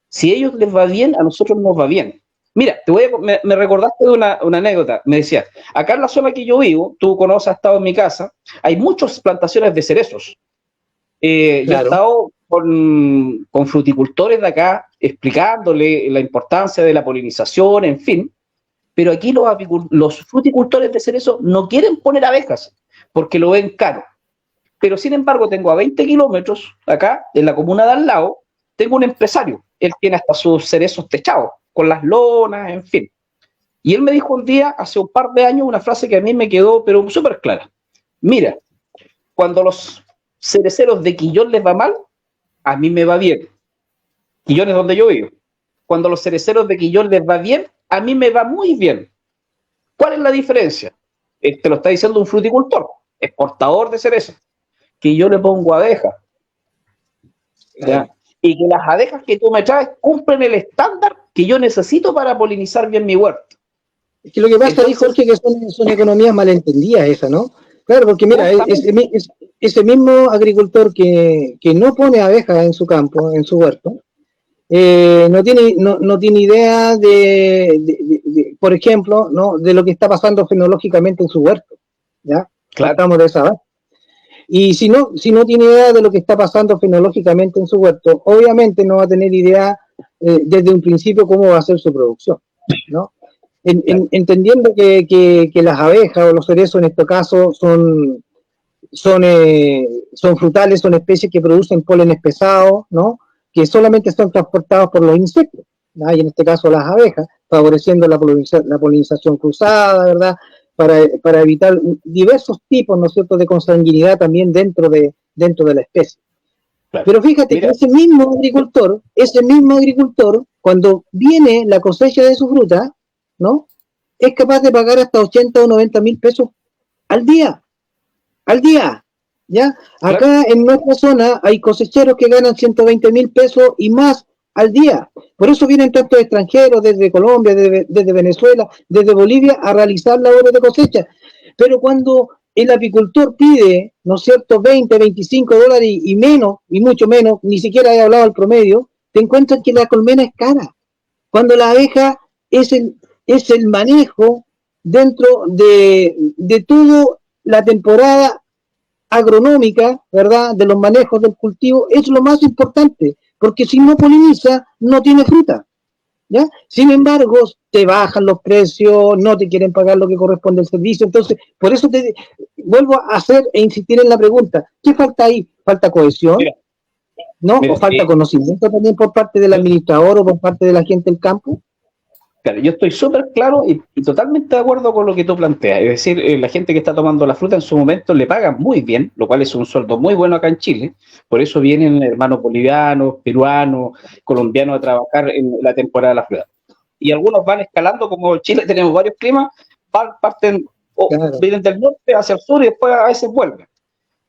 Si a ellos les va bien, a nosotros nos va bien. Mira, me recordaste de una anécdota. Me decías, acá en la zona que yo vivo, tú conoces, has estado en mi casa, hay muchas plantaciones de cerezos. Claro. Yo he estado con fruticultores de acá, explicándole la importancia de la polinización, en fin, pero aquí los fruticultores de cerezo no quieren poner abejas, porque lo ven caro. Pero sin embargo, tengo a 20 kilómetros acá, en la comuna de al lado, tengo un empresario, él tiene hasta sus cerezos techados, con las lonas, en fin. Y él me dijo un día, hace un par de años, una frase que a mí me quedó, pero súper clara. Mira, cuando los cereceros de Quillón les va mal, a mí me va bien. Quillón es donde yo vivo. Cuando los cereceros de Quillón les va bien, a mí me va muy bien. ¿Cuál es la diferencia? Te lo está diciendo un fruticultor, exportador de cerezos, que yo le pongo abejas. ¿Ya? Y que las abejas que tú me traes cumplen el estándar que yo necesito para polinizar bien mi huerto. Es que lo que pasa, Jorge, que son economías malentendidas esas, ¿no? Claro, porque mira, ese mismo agricultor que no pone abejas en su campo, en su huerto, no tiene idea por ejemplo, ¿no? de lo que está pasando fenológicamente en su huerto. ¿Ya? Claro. Partamos de esa base. Y si no tiene idea de lo que está pasando fenológicamente en su huerto, obviamente no va a tener idea desde un principio cómo va a ser su producción, ¿no? Entendiendo que las abejas o los cerezos en este caso son frutales, son especies que producen pólenes pesados, ¿no? Que solamente son transportados por los insectos, ¿no? Y en este caso las abejas, favoreciendo la polinización cruzada, ¿verdad? Para evitar diversos tipos, ¿no es cierto?, de consanguinidad también dentro de la especie. Claro. Pero fíjate, mira, que ese mismo agricultor, cuando viene la cosecha de su fruta, ¿no?, es capaz de pagar hasta 80 o 90 mil pesos al día, ¿ya? Acá claro, en nuestra zona hay cosecheros que ganan 120 mil pesos y más al día. Por eso vienen tantos extranjeros desde Colombia, desde Venezuela, desde Bolivia a realizar labores de cosecha. Pero cuando el apicultor pide, ¿no es cierto?, 20, 25 dólares y menos, y mucho menos, ni siquiera he hablado al promedio, te encuentras que la colmena es cara. Cuando la abeja es el manejo dentro de toda la temporada agronómica, ¿verdad?, de los manejos del cultivo, es lo más importante, porque si no poliniza, no tiene fruta, ¿ya? Sin embargo, te bajan los precios, no te quieren pagar lo que corresponde al servicio, entonces, por eso te vuelvo a hacer e insistir en la pregunta, ¿qué falta ahí? ¿Falta cohesión? ¿No? ¿O falta conocimiento también por parte del administrador o por parte de la gente del campo? Claro, yo estoy súper claro y totalmente de acuerdo con lo que tú planteas. Es decir, la gente que está tomando la fruta en su momento le pagan muy bien, lo cual es un sueldo muy bueno acá en Chile. Por eso vienen hermanos bolivianos, peruanos, colombianos a trabajar en la temporada de la fruta. Y algunos van escalando, como en Chile tenemos varios climas, parten claro, vienen del norte hacia el sur y después a veces vuelven.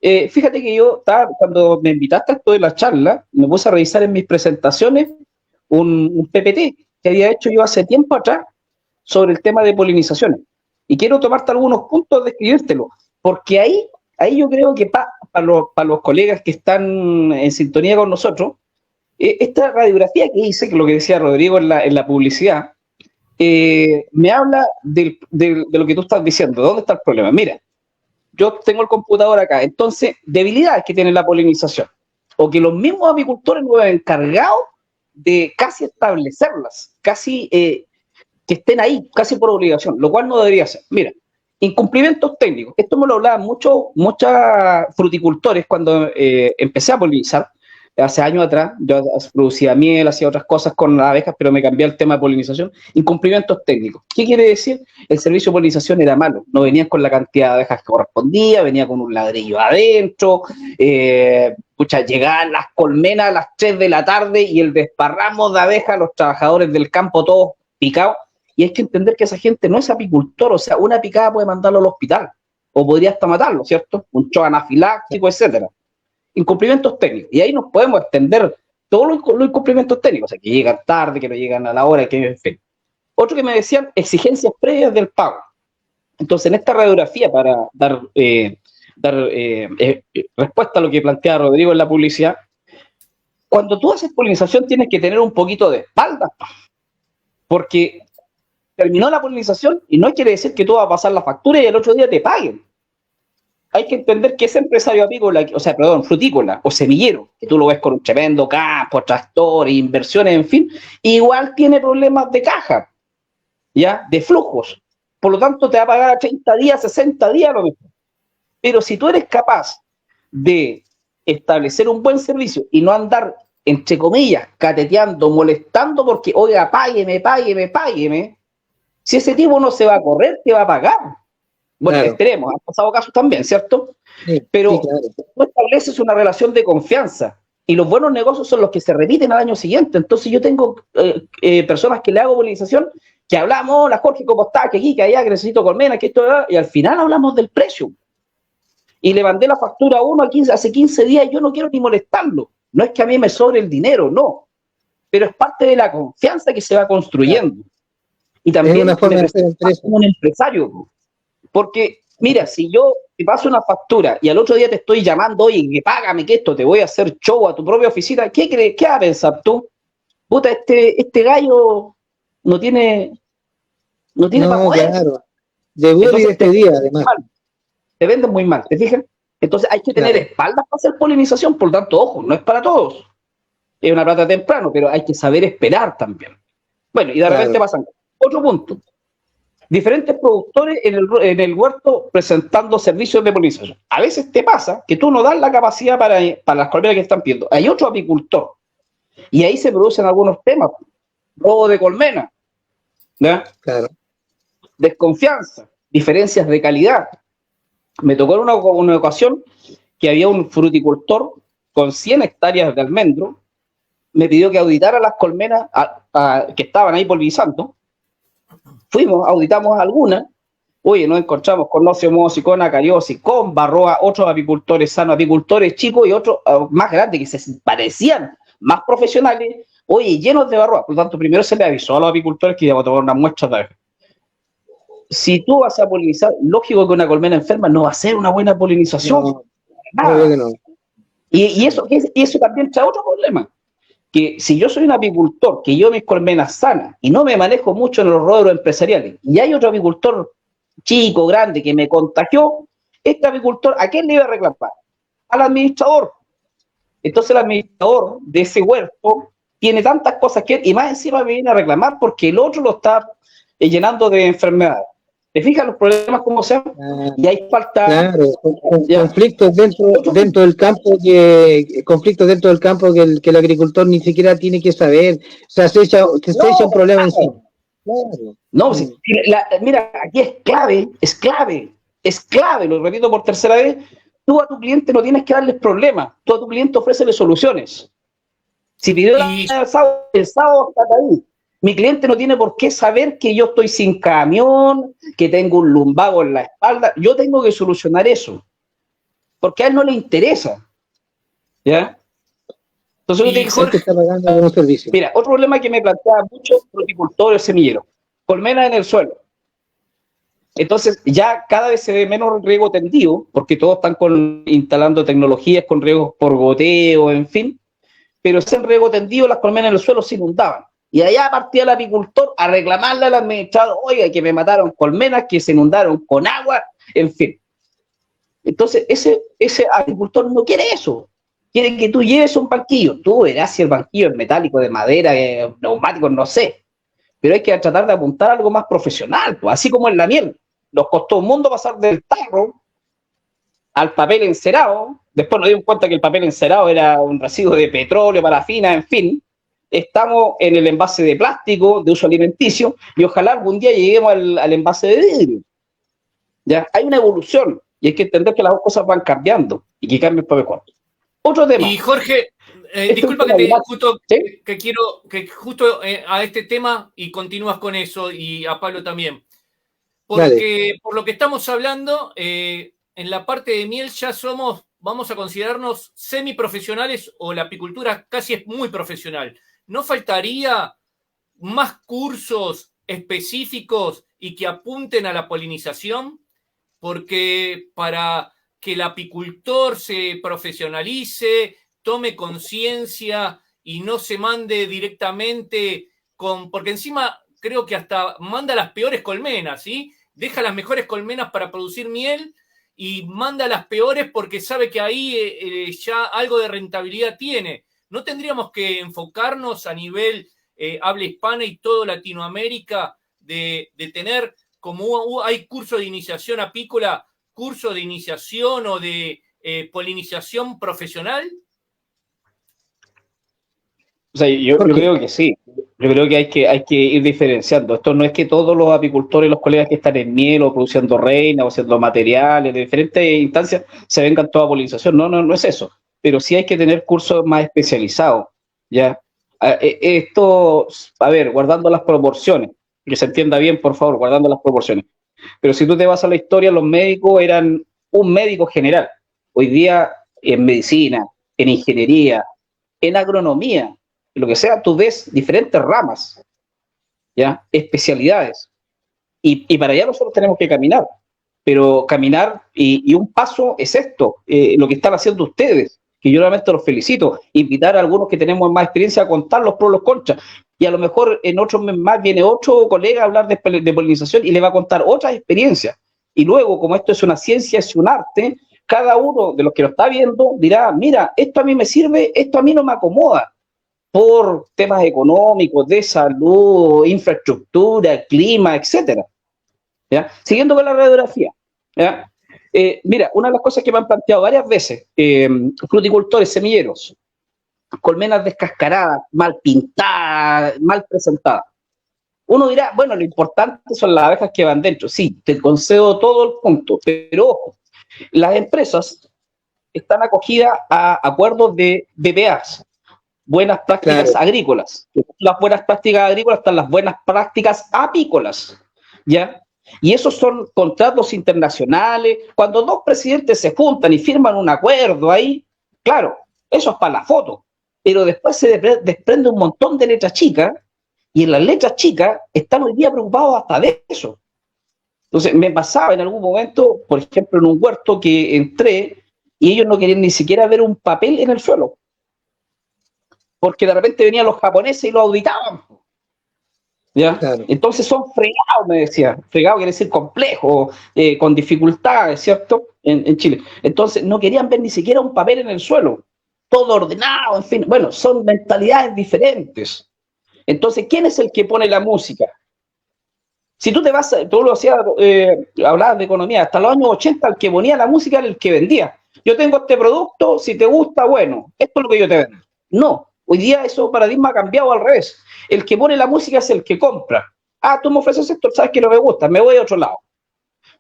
Fíjate que yo, cuando me invitaste a esto de la charla, me puse a revisar en mis presentaciones un PPT que había hecho yo hace tiempo atrás sobre el tema de polinizaciones. Y quiero tomarte algunos puntos de escribírtelo, porque ahí yo creo que para los colegas que están en sintonía con nosotros, esta radiografía que hice, que lo que decía Rodrigo en la publicidad, me habla de lo que tú estás diciendo. ¿Dónde está el problema? Mira, yo tengo el computador acá, entonces, debilidades que tiene la polinización, o que los mismos apicultores no han encargado de casi establecerlas, casi que estén ahí, casi por obligación, lo cual no debería ser. Mira, incumplimientos técnicos. Esto me lo hablaban muchos fruticultores cuando empecé a polinizar, hace años atrás. Yo producía miel, hacía otras cosas con las abejas, pero me cambié al tema de polinización. Incumplimientos técnicos. ¿Qué quiere decir? El servicio de polinización era malo. No venían con la cantidad de abejas que correspondía, venía con un ladrillo adentro, llegaban las colmenas a las 3 de la tarde y el desparramo de abejas, los trabajadores del campo todos picados. Y hay que entender que esa gente no es apicultor, o sea, una picada puede mandarlo al hospital, o podría hasta matarlo, ¿cierto? Un shock anafiláctico, etcétera. Incumplimientos técnicos. Y ahí nos podemos extender todos los incumplimientos técnicos, o sea, que llegan tarde, que no llegan a la hora, que en fin. Otro que me decían, exigencias previas del pago. Entonces, en esta radiografía, para dar respuesta a lo que plantea Rodrigo en la publicidad, cuando tú haces polinización tienes que tener un poquito de espalda, porque terminó la polinización y no quiere decir que tú vas a pasar la factura y el otro día te paguen. Hay que entender que ese empresario apícola, frutícola o semillero, que tú lo ves con un tremendo campo, tractores, inversiones, en fin, igual tiene problemas de caja, ¿ya? De flujos. Por lo tanto, te va a pagar a 30 días, 60 días lo mismo. Pero si tú eres capaz de establecer un buen servicio y no andar, entre comillas, cateteando, molestando porque, oiga, págueme, si ese tipo no se va a correr, te va a pagar. Bueno, claro, esperemos, han pasado casos también, ¿cierto? Sí, pero sí, claro, tú estableces una relación de confianza y los buenos negocios son los que se repiten al año siguiente. Entonces yo tengo personas que le hago polinización, que hablamos, hola Jorge, ¿cómo está? Que aquí, que allá, que necesito colmena, que esto, y al final hablamos del precio. Y le mandé la factura a uno hace 15 días y yo no quiero ni molestarlo. No es que a mí me sobre el dinero, no. Pero es parte de la confianza que se va construyendo. Claro. Y también es una forma de ser como un empresario. Porque, mira, si yo si paso una factura y al otro día te estoy llamando, oye, que págame que esto, te voy a hacer show a tu propia oficina, ¿qué vas a pensar tú? Puta, este gallo no tiene para poder. Claro. Debut y despedida, además. Te venden muy mal, ¿te fijas? Entonces hay que tener espaldas para hacer polinización, por lo tanto, ojo, no es para todos. Es una plata temprano, pero hay que saber esperar también. Bueno, y de repente pasan. Otro punto. Diferentes productores en el huerto presentando servicios de polinización. A veces te pasa que tú no das la capacidad para las colmenas que están pidiendo. Hay otro apicultor. Y ahí se producen algunos temas. Robo de colmena. ¿Ya? Claro. Desconfianza. Diferencias de calidad. Me tocó en una ocasión que había un fruticultor con 100 hectáreas de almendro. Me pidió que auditara las colmenas que estaban ahí polinizando. Fuimos, auditamos algunas. Oye, nos encontramos con nociomosis, con acariosis, con varroa, otros apicultores sanos, apicultores chicos y otros más grandes que se parecían más profesionales. Oye, llenos de varroa. Por lo tanto, primero se le avisó a los apicultores que íbamos a tomar una muestra de vez. Si tú vas a polinizar, lógico que una colmena enferma no va a ser una buena polinización. No. Y eso también trae otro problema. Que si yo soy un apicultor, que yo mis colmenas sanas y no me manejo mucho en los rubros empresariales, y hay otro apicultor chico, grande, que me contagió, este apicultor, ¿a quién le iba a reclamar? Al administrador. Entonces el administrador de ese huerto tiene tantas cosas y más encima me viene a reclamar porque el otro lo está llenando de enfermedades. ¿Te fijas los problemas cómo se ven? Y hay falta... Claro, conflictos dentro del campo que el agricultor ni siquiera tiene que saber. O sea, se echa un problema encima. Claro. No, mira, aquí es clave, lo repito por tercera vez, tú a tu cliente no tienes que darles problemas, tú a tu cliente ofrécele soluciones. Si pidió el sábado está ahí. Mi cliente no tiene por qué saber que yo estoy sin camión, que tengo un lumbago en la espalda. Yo tengo que solucionar eso. Porque a él no le interesa. ¿Ya? Entonces, Jorge está pagando como servicio. Mira, otro problema que me plantea mucho fruticultores semilleros. Colmena en el suelo. Entonces, ya cada vez se ve menos riego tendido, porque todos están instalando tecnologías con riegos por goteo, en fin. Pero ese riego tendido, las colmenas en el suelo se inundaban. Y allá partía el apicultor a reclamarle al administrador, oiga, que me mataron colmenas, que se inundaron con agua, en fin. Entonces, ese apicultor no quiere eso. Quiere que tú lleves un banquillo. Tú verás si el banquillo es metálico, de madera, neumático, no sé. Pero hay que tratar de apuntar a algo más profesional, pues, así como en la miel. Nos costó un mundo pasar del tarro al papel encerado. Después nos dimos cuenta que el papel encerado era un residuo de petróleo, parafina, en fin. Estamos en el envase de plástico de uso alimenticio y ojalá algún día lleguemos al envase de vidrio. ¿Ya? Hay una evolución y hay que entender que las dos cosas van cambiando y que cambia el papel cuarto. Otro tema. Y Jorge, disculpa que quiero justo a este tema y continúas con eso y a Pablo también. Porque por lo que estamos hablando, en la parte de miel ya vamos a considerarnos semiprofesionales o la apicultura casi es muy profesional. ¿No faltaría más cursos específicos y que apunten a la polinización? Porque para que el apicultor se profesionalice, tome conciencia y no se mande directamente porque encima creo que hasta manda las peores colmenas, ¿sí? Deja las mejores colmenas para producir miel y manda las peores porque sabe que ahí ya algo de rentabilidad tiene. ¿No tendríamos que enfocarnos a nivel habla hispana y todo Latinoamérica de tener, como hay curso de iniciación apícola, curso de iniciación o de polinización profesional? O sea, yo creo que sí. Yo creo que hay que ir diferenciando. Esto no es que todos los apicultores, los colegas que están en miel o produciendo reina o haciendo materiales de diferentes instancias se vengan toda polinización. No es eso. Pero sí hay que tener cursos más especializados. ¿Ya? Esto, a ver, guardando las proporciones, que se entienda bien, por favor, guardando las proporciones. Pero si tú te vas a la historia, los médicos eran un médico general. Hoy día, en medicina, en ingeniería, en agronomía, lo que sea, tú ves diferentes ramas, ¿ya? Especialidades. Y para allá nosotros tenemos que caminar. pero caminar y un paso es esto, lo que están haciendo ustedes, que yo realmente los felicito, invitar a algunos que tenemos más experiencia a contar los pros y los contras, y a lo mejor en otros meses más viene otro colega a hablar de polinización y le va a contar otras experiencias, y luego, como esto es una ciencia, es un arte, cada uno de los que lo está viendo dirá, mira, esto a mí me sirve, esto a mí no me acomoda, por temas económicos, de salud, infraestructura, clima, etcétera. ¿Ya? Siguiendo con la radiografía, ¿ya? Mira, una de las cosas que me han planteado varias veces, fruticultores, semilleros, colmenas descascaradas, mal pintadas, mal presentadas. Uno dirá, bueno, lo importante son las abejas que van dentro. Sí, te concedo todo el punto, pero ojo, las empresas están acogidas a acuerdos de BPAs, buenas prácticas agrícolas. Las buenas prácticas agrícolas están las buenas prácticas apícolas, ¿ya? Y esos son contratos internacionales. Cuando dos presidentes se juntan y firman un acuerdo ahí, claro, eso es para la foto, pero después se desprende un montón de letras chicas, y en las letras chicas están hoy día preocupados hasta de eso. Entonces, me pasaba en algún momento, por ejemplo, en un huerto que entré, y ellos no querían ni siquiera ver un papel en el suelo, porque de repente venían los japoneses y lo auditaban. ¿Ya? Claro. Entonces son fregados, me decía. Fregado quiere decir complejo, con dificultades, ¿cierto? En Chile. Entonces no querían ver ni siquiera un papel en el suelo. Todo ordenado, en fin. Bueno, son mentalidades diferentes. Entonces, ¿quién es el que pone la música? Si tú te vas, tú lo hacías, hablabas de economía, hasta los años 80 el que ponía la música era el que vendía. Yo tengo este producto, si te gusta, bueno, esto es lo que yo te vendo. No. Hoy día eso paradigma ha cambiado al revés. El que pone la música es el que compra. Ah, tú me ofreces esto, sabes que no me gusta, me voy a otro lado.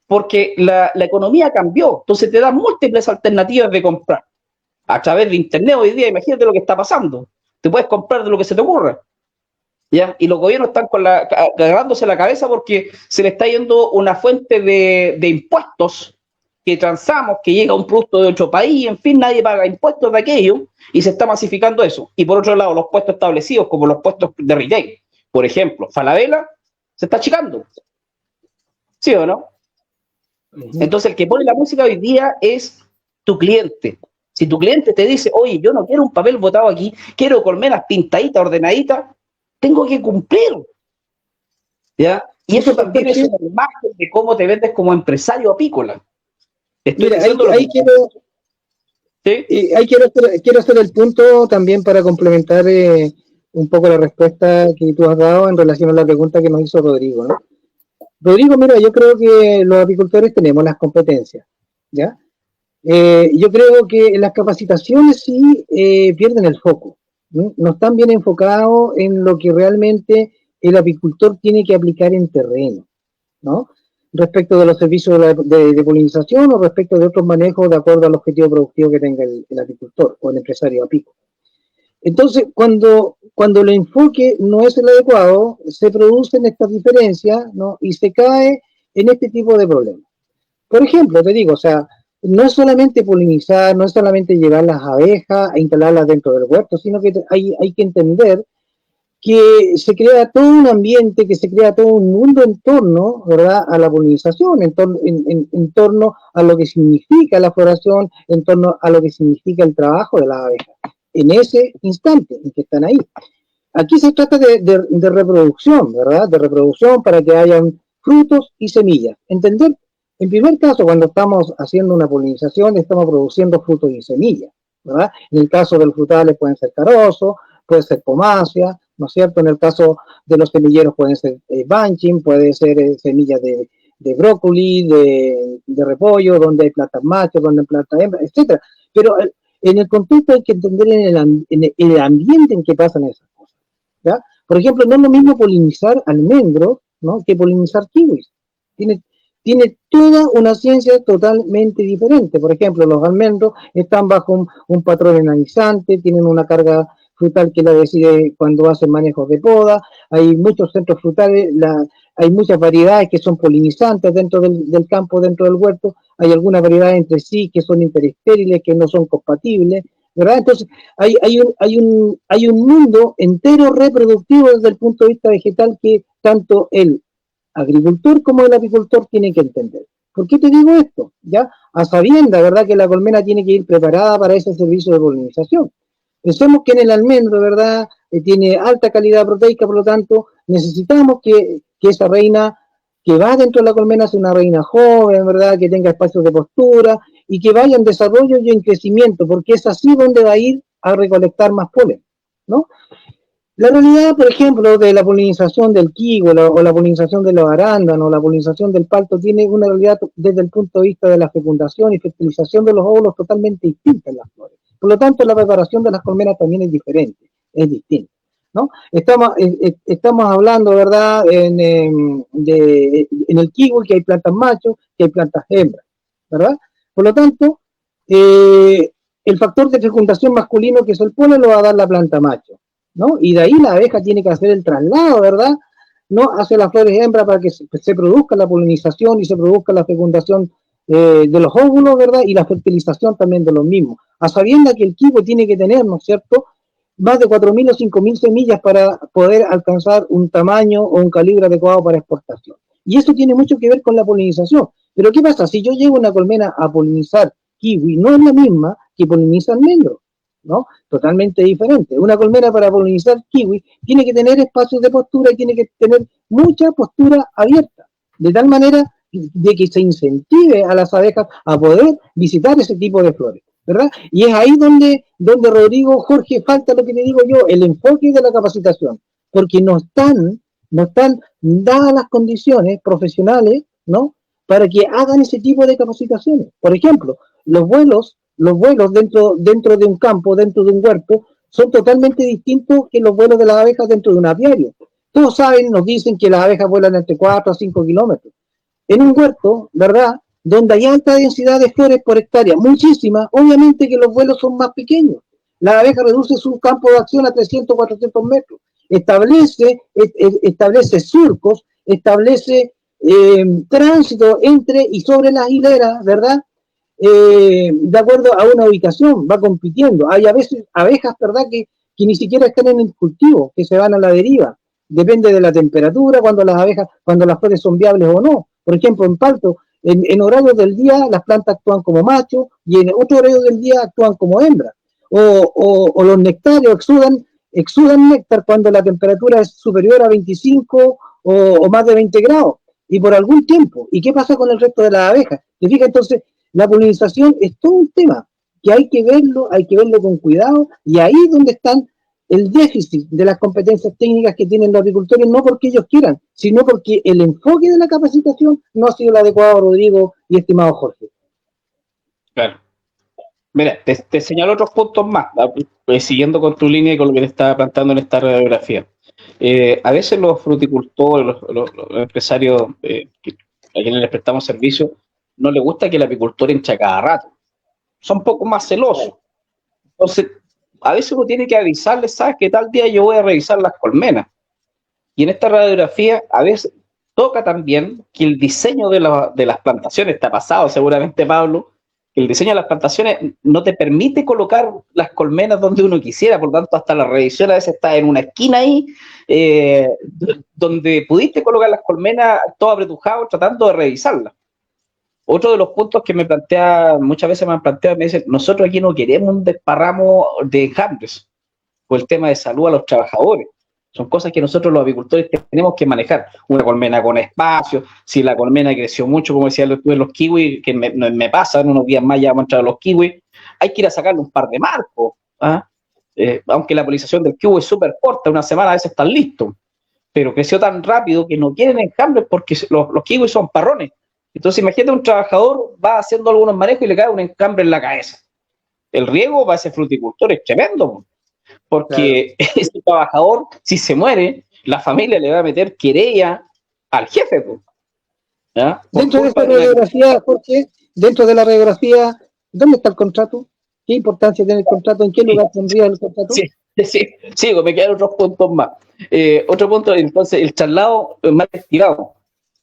Porque la economía cambió, entonces te dan múltiples alternativas de comprar. A través de internet hoy día, imagínate lo que está pasando. Te puedes comprar de lo que se te ocurra. ¿Ya? Y los gobiernos están agarrándose la cabeza porque se le está yendo una fuente de impuestos que transamos, que llega un producto de otro país, en fin, nadie paga impuestos de aquello, y se está masificando eso. Y por otro lado, los puestos establecidos, como los puestos de retail, por ejemplo, Falabella, se está achicando. ¿Sí o no? Entonces, el que pone la música hoy día es tu cliente. Si tu cliente te dice, oye, yo no quiero un papel botado aquí, quiero colmenas pintaditas, ordenaditas, tengo que cumplir. ¿Ya? Y eso también es una imagen de cómo te vendes como empresario apícola. Mira, quiero hacer el punto también para complementar un poco la respuesta que tú has dado en relación a la pregunta que nos hizo Rodrigo, ¿no? Rodrigo, mira, yo creo que los apicultores tenemos las competencias, ¿ya? Yo creo que las capacitaciones sí pierden el foco, ¿no? No están bien enfocados en lo que realmente el apicultor tiene que aplicar en terreno, ¿no? Respecto de los servicios de polinización o respecto de otros manejos de acuerdo al objetivo productivo que tenga el apicultor o el empresario apícola. Entonces, cuando el enfoque no es el adecuado, se producen estas diferencias, ¿no? Y se cae en este tipo de problemas. Por ejemplo, te digo, o sea, no es solamente polinizar, no es solamente llevar las abejas a instalarlas dentro del huerto, sino que hay que entender que se crea todo un ambiente, que se crea todo un mundo en torno, ¿verdad?, a la polinización, en torno a lo que significa la floración, en torno a lo que significa el trabajo de las abejas, en ese instante en que están ahí. Aquí se trata de reproducción, ¿verdad?, de reproducción para que hayan frutos y semillas. Entender, en primer caso, cuando estamos haciendo una polinización, estamos produciendo frutos y semillas, ¿verdad? En el caso de los frutales pueden ser carozos, puede ser pomacia, ¿no es cierto? En el caso de los semilleros pueden ser bunching, puede ser semillas de brócoli, de repollo, donde hay plantas machos, donde hay plantas hembras, etc. Pero en el contexto hay que entender en el ambiente en que pasan esas cosas, ¿ya? Por ejemplo, no es lo mismo polinizar almendros, ¿no?, que polinizar kiwis. Tiene toda una ciencia totalmente diferente. Por ejemplo, los almendros están bajo un patrón enanizante, tienen una carga frutal que la decide cuando hacen manejos de poda. Hay muchos centros frutales, hay muchas variedades que son polinizantes dentro del campo, dentro del huerto. Hay algunas variedades entre sí que son interestériles, que no son compatibles, ¿verdad? Entonces, hay un mundo entero reproductivo desde el punto de vista vegetal que tanto el agricultor como el apicultor tienen que entender. ¿Por qué te digo esto? ¿Ya? A sabiendas, ¿verdad?, que la colmena tiene que ir preparada para ese servicio de polinización. Pensemos que en el almendro, ¿verdad?, tiene alta calidad proteica, por lo tanto, necesitamos que esa reina que va dentro de la colmena sea una reina joven, ¿verdad?, que tenga espacios de postura y que vaya en desarrollo y en crecimiento, porque es así donde va a ir a recolectar más polen, ¿no? La realidad, por ejemplo, de la polinización del kiwi o la polinización de los arándanos o la polinización del palto tiene una realidad desde el punto de vista de la fecundación y fertilización de los óvulos totalmente distinta en las flores. Por lo tanto, la preparación de las colmenas también es diferente, es distinta, ¿no? Estamos hablando, ¿verdad?, en el kiwi que hay plantas machos, que hay plantas hembras, ¿verdad? Por lo tanto, el factor de fecundación masculino que es el polen lo va a dar la planta macho, ¿no? Y de ahí la abeja tiene que hacer el traslado, ¿verdad?, ¿no?, hacia las flores hembras para que se produzca la polinización y se produzca la fecundación de los óvulos, ¿verdad?, y la fertilización también de los mismos. A sabiendas que el kiwi tiene que tener, ¿no es cierto?, más de 4.000 o 5.000 semillas para poder alcanzar un tamaño o un calibre adecuado para exportación. Y eso tiene mucho que ver con la polinización. Pero ¿qué pasa? Si yo llevo una colmena a polinizar kiwi, no es la misma que poliniza almendro, ¿no? Totalmente diferente. Una colmena para polinizar kiwi tiene que tener espacios de postura y tiene que tener mucha postura abierta, de tal manera de que se incentive a las abejas a poder visitar ese tipo de flores, ¿verdad? Y es ahí donde Rodrigo, Jorge, falta lo que te digo yo, el enfoque de la capacitación, porque no están dadas las condiciones profesionales, ¿no?, para que hagan ese tipo de capacitaciones. Por ejemplo, los vuelos dentro de un campo, dentro de un huerto, son totalmente distintos que los vuelos de las abejas dentro de un apiario. Todos saben, nos dicen que las abejas vuelan entre 4 a 5 kilómetros. En un huerto, ¿verdad?, donde hay alta densidad de flores por hectárea, muchísima, obviamente que los vuelos son más pequeños. La abeja reduce su campo de acción a 300 o 400 metros. Establece surcos, establece tránsito entre y sobre las hileras, ¿verdad?, de acuerdo a una ubicación, va compitiendo. Hay a veces abejas, ¿verdad?, que ni siquiera están en el cultivo, que se van a la deriva. Depende de la temperatura, cuando las flores son viables o no. Por ejemplo, en palto, en horarios del día las plantas actúan como machos y en otro horario del día actúan como hembras. O los nectarios exudan néctar cuando la temperatura es superior a 25 o más de 20 grados y por algún tiempo. ¿Y qué pasa con el resto de las abejas? ¿Te fijas? Entonces, la polinización es todo un tema que hay que verlo con cuidado, y ahí es donde están el déficit de las competencias técnicas que tienen los agricultores, no porque ellos quieran, sino porque el enfoque de la capacitación no ha sido el adecuado, Rodrigo y estimado Jorge. Claro. Mira, te señalo otros puntos más, siguiendo con tu línea y con lo que te estaba planteando en esta radiografía. A veces los fruticultores, los empresarios a quienes les prestamos servicio, no les gusta que el apicultor enche cada rato. Son un poco más celosos. Entonces, a veces uno tiene que avisarles, ¿sabes?, que tal día yo voy a revisar las colmenas. Y en esta radiografía, a veces toca también que el diseño de las plantaciones, está pasado seguramente, Pablo, que el diseño de las plantaciones no te permite colocar las colmenas donde uno quisiera, por lo tanto, hasta la revisión a veces está en una esquina ahí, donde pudiste colocar las colmenas todo apretujado tratando de revisarlas. Otro de los puntos que muchas veces me han planteado, me dicen, nosotros aquí no queremos un desparramo de enjambres, por el tema de salud a los trabajadores. Son cosas que nosotros los apicultores tenemos que manejar. Una colmena con espacio, si la colmena creció mucho, como decía los kiwis, que me pasan, unos días más ya vamos a entrar a los kiwis, hay que ir a sacarle un par de marcos, aunque la polinización del kiwi es súper corta, una semana a veces están listos, pero creció tan rápido que no quieren enjambres porque los kiwis son parrones. Entonces imagínate, un trabajador va haciendo algunos manejos y le cae un encambre en la cabeza. El riesgo para ese fruticultor es tremendo, porque claro, ese trabajador, si se muere, la familia le va a meter querella al jefe. ¿Ya? Dentro de esta radiografía, Jorge, dentro de la radiografía, ¿dónde está el contrato? ¿Qué importancia tiene el contrato? ¿En qué lugar tendría el contrato? Sí, me quedan otros puntos más. Otro punto, entonces, el traslado mal estirado.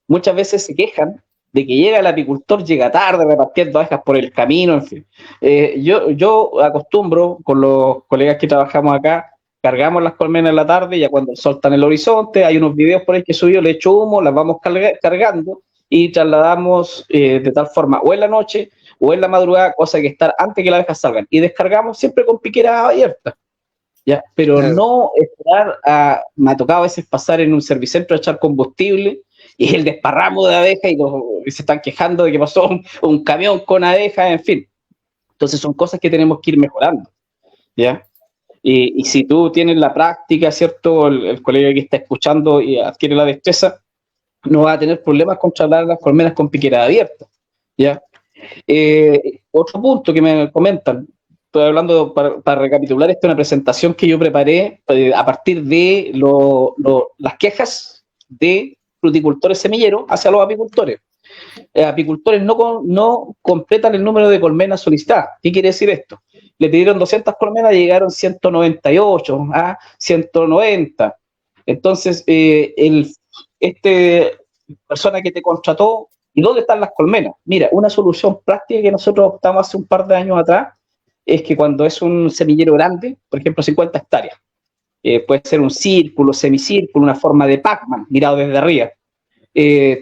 Muchas veces se quejan de que llega el apicultor, llega tarde, repartiendo abejas por el camino, en fin. Yo acostumbro, con los colegas que trabajamos acá, cargamos las colmenas en la tarde, ya cuando el sol está en el horizonte, hay unos videos por ahí que subió, le echo humo, las vamos cargando, y trasladamos de tal forma o en la noche o en la madrugada, cosa que estar antes que las abejas salgan, y descargamos siempre con piqueras abiertas, ¿ya? Pero Claro. no esperar me ha tocado a veces pasar en un servicentro a echar combustible y el desparramo de abejas y se están quejando de que pasó un camión con abejas, en fin. Entonces son cosas que tenemos que ir mejorando, ¿ya? Y si tú tienes la práctica, ¿cierto? El colega que está escuchando y adquiere la destreza, no va a tener problemas con trasladar las colmenas con piqueras abiertas, ¿ya? Otro punto que me comentan, estoy hablando para recapitular, esta es una presentación que yo preparé a partir de las quejas de fruticultores semilleros hacia los apicultores. Apicultores no completan el número de colmenas solicitadas. ¿Qué quiere decir esto? Le pidieron 200 colmenas y llegaron 198, 190. Entonces, persona que te contrató, ¿y dónde están las colmenas? Mira, una solución práctica que nosotros optamos hace un par de años atrás es que cuando es un semillero grande, por ejemplo 50 hectáreas, puede ser un círculo, semicírculo, una forma de Pac-Man mirado desde arriba,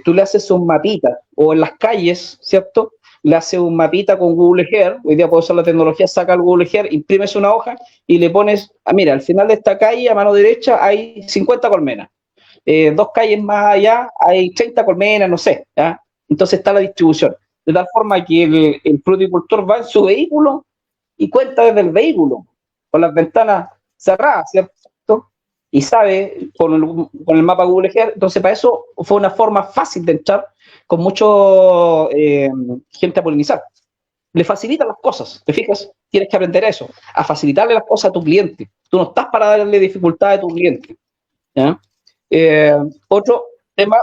tú le haces un mapita, o en las calles, ¿cierto? Le haces un mapita con Google Earth, hoy día puedo usar la tecnología, saca el Google Earth, imprimes una hoja y le pones, mira, al final de esta calle, a mano derecha, hay 50 colmenas. 2 calles más allá hay 30 colmenas, no sé, ¿ya? Entonces está la distribución, de tal forma que el fruticultor va en su vehículo y cuenta desde el vehículo, con las ventanas cerradas, ¿cierto? Y sabe con el mapa Google Earth. Entonces para eso fue una forma fácil de entrar con mucho gente a polinizar. Le facilitan las cosas, ¿te fijas? Tienes que aprender eso, a facilitarle las cosas a tu cliente. Tú no estás para darle dificultad a tu cliente, ¿ya? Otro tema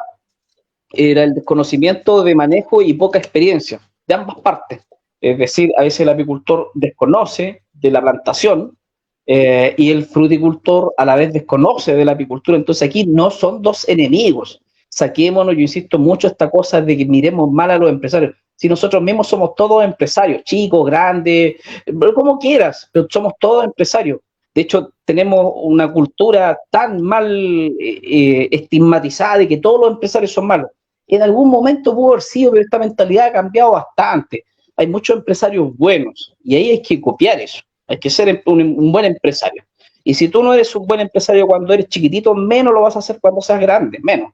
era el desconocimiento de manejo y poca experiencia de ambas partes. Es decir, a veces el apicultor desconoce de la plantación y el fruticultor a la vez desconoce de la apicultura. Entonces aquí no son dos enemigos. Saquémonos, yo insisto mucho, esta cosa de que miremos mal a los empresarios. Si nosotros mismos somos todos empresarios, chicos, grandes, como quieras, pero somos todos empresarios. De hecho, tenemos una cultura tan mal estigmatizada de que todos los empresarios son malos. En algún momento pudo haber sido, pero esta mentalidad ha cambiado bastante. Hay muchos empresarios buenos y ahí hay que copiar eso. Hay que ser un buen empresario. Y si tú no eres un buen empresario cuando eres chiquitito, menos lo vas a hacer cuando seas grande, menos.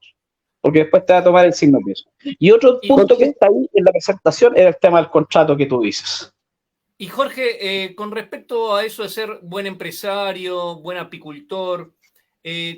Porque después te va a tomar el signo de eso. Y otro punto que está ahí en la presentación era el tema del contrato que tú dices. Y Jorge, con respecto a eso de ser buen empresario, buen apicultor,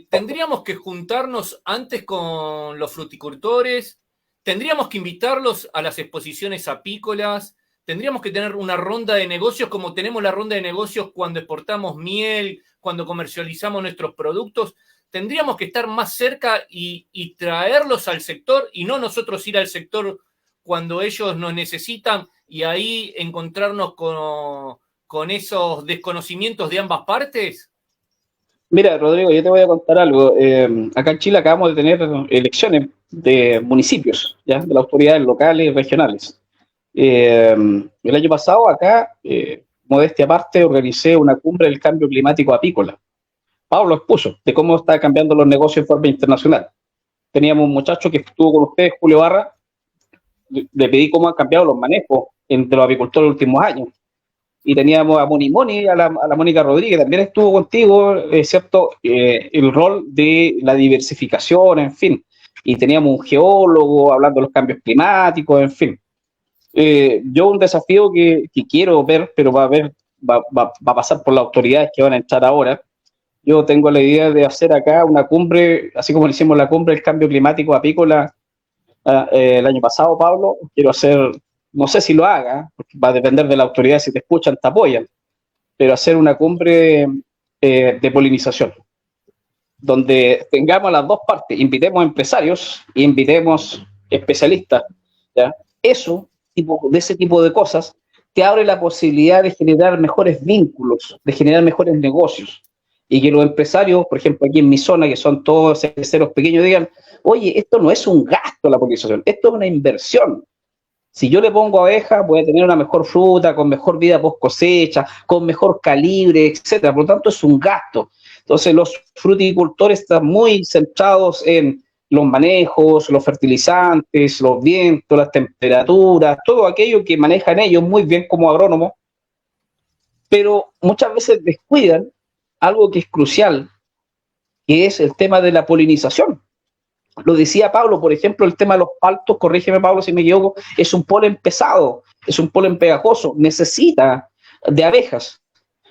¿tendríamos que juntarnos antes con los fruticultores? ¿Tendríamos que invitarlos a las exposiciones apícolas? ¿Tendríamos que tener una ronda de negocios como tenemos la ronda de negocios cuando exportamos miel, cuando comercializamos nuestros productos? ¿Tendríamos que estar más cerca y traerlos al sector y no nosotros ir al sector cuando ellos nos necesitan y ahí encontrarnos con esos desconocimientos de ambas partes? Mira, Rodrigo, yo te voy a contar algo. Acá en Chile acabamos de tener elecciones de municipios, ¿ya? De las autoridades locales y regionales. El año pasado acá, modestia aparte, organicé una cumbre del cambio climático apícola. Pablo expuso de cómo está cambiando los negocios en forma internacional. Teníamos un muchacho que estuvo con ustedes, Julio Barra, le pedí cómo han cambiado los manejos entre los apicultores en los últimos años. Y teníamos a Moni, a la Mónica Rodríguez, también estuvo contigo, ¿cierto? El rol de la diversificación, en fin. Y teníamos un geólogo hablando de los cambios climáticos, en fin. Yo un desafío que quiero ver, pero va a pasar por las autoridades que van a entrar ahora. Yo tengo la idea de hacer acá una cumbre, así como hicimos la cumbre del cambio climático apícola el año pasado, Pablo. Quiero hacer, no sé si lo haga, porque va a depender de la autoridad, si te escuchan, te apoyan, pero hacer una cumbre de polinización, donde tengamos las dos partes, invitemos empresarios e invitemos especialistas, ¿ya? Eso, de ese tipo de cosas, te abre la posibilidad de generar mejores vínculos, de generar mejores negocios, y que los empresarios, por ejemplo, aquí en mi zona, que son todos cerveceros pequeños, digan, oye, esto no es un gasto la polinización, esto es una inversión. Si yo le pongo abeja, voy a tener una mejor fruta, con mejor vida post cosecha, con mejor calibre, etcétera. Por lo tanto, es un gasto. Entonces, los fruticultores están muy centrados en los manejos, los fertilizantes, los vientos, las temperaturas, todo aquello que manejan ellos muy bien como agrónomos, pero muchas veces descuidan algo que es crucial, que es el tema de la polinización. Lo decía Pablo, por ejemplo, el tema de los paltos, corrígeme Pablo si me equivoco, es un polen pesado, es un polen pegajoso, necesita de abejas.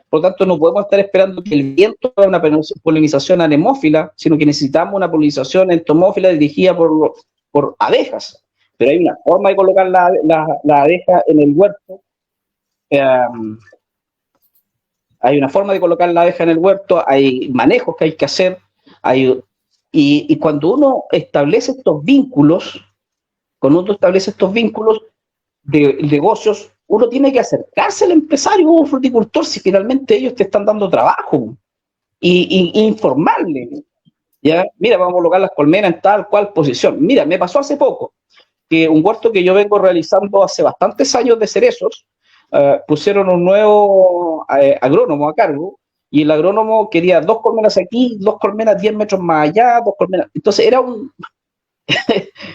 Por lo tanto, no podemos estar esperando que el viento haga una polinización anemófila, sino que necesitamos una polinización entomófila dirigida por abejas. Pero hay una forma de colocar la abeja en el huerto. Hay una forma de colocar la abeja en el huerto, hay manejos que hay que hacer, y cuando uno establece estos vínculos, de negocios, uno tiene que acercarse al empresario o fruticultor si finalmente ellos te están dando trabajo y informarle, ¿ya? Mira, vamos a colocar las colmenas en tal cual posición. Mira, me pasó hace poco que un huerto que yo vengo realizando hace bastantes años de cerezos, pusieron un nuevo agrónomo a cargo, y el agrónomo quería 2 colmenas aquí, 2 colmenas 10 metros más allá, 2 colmenas. Entonces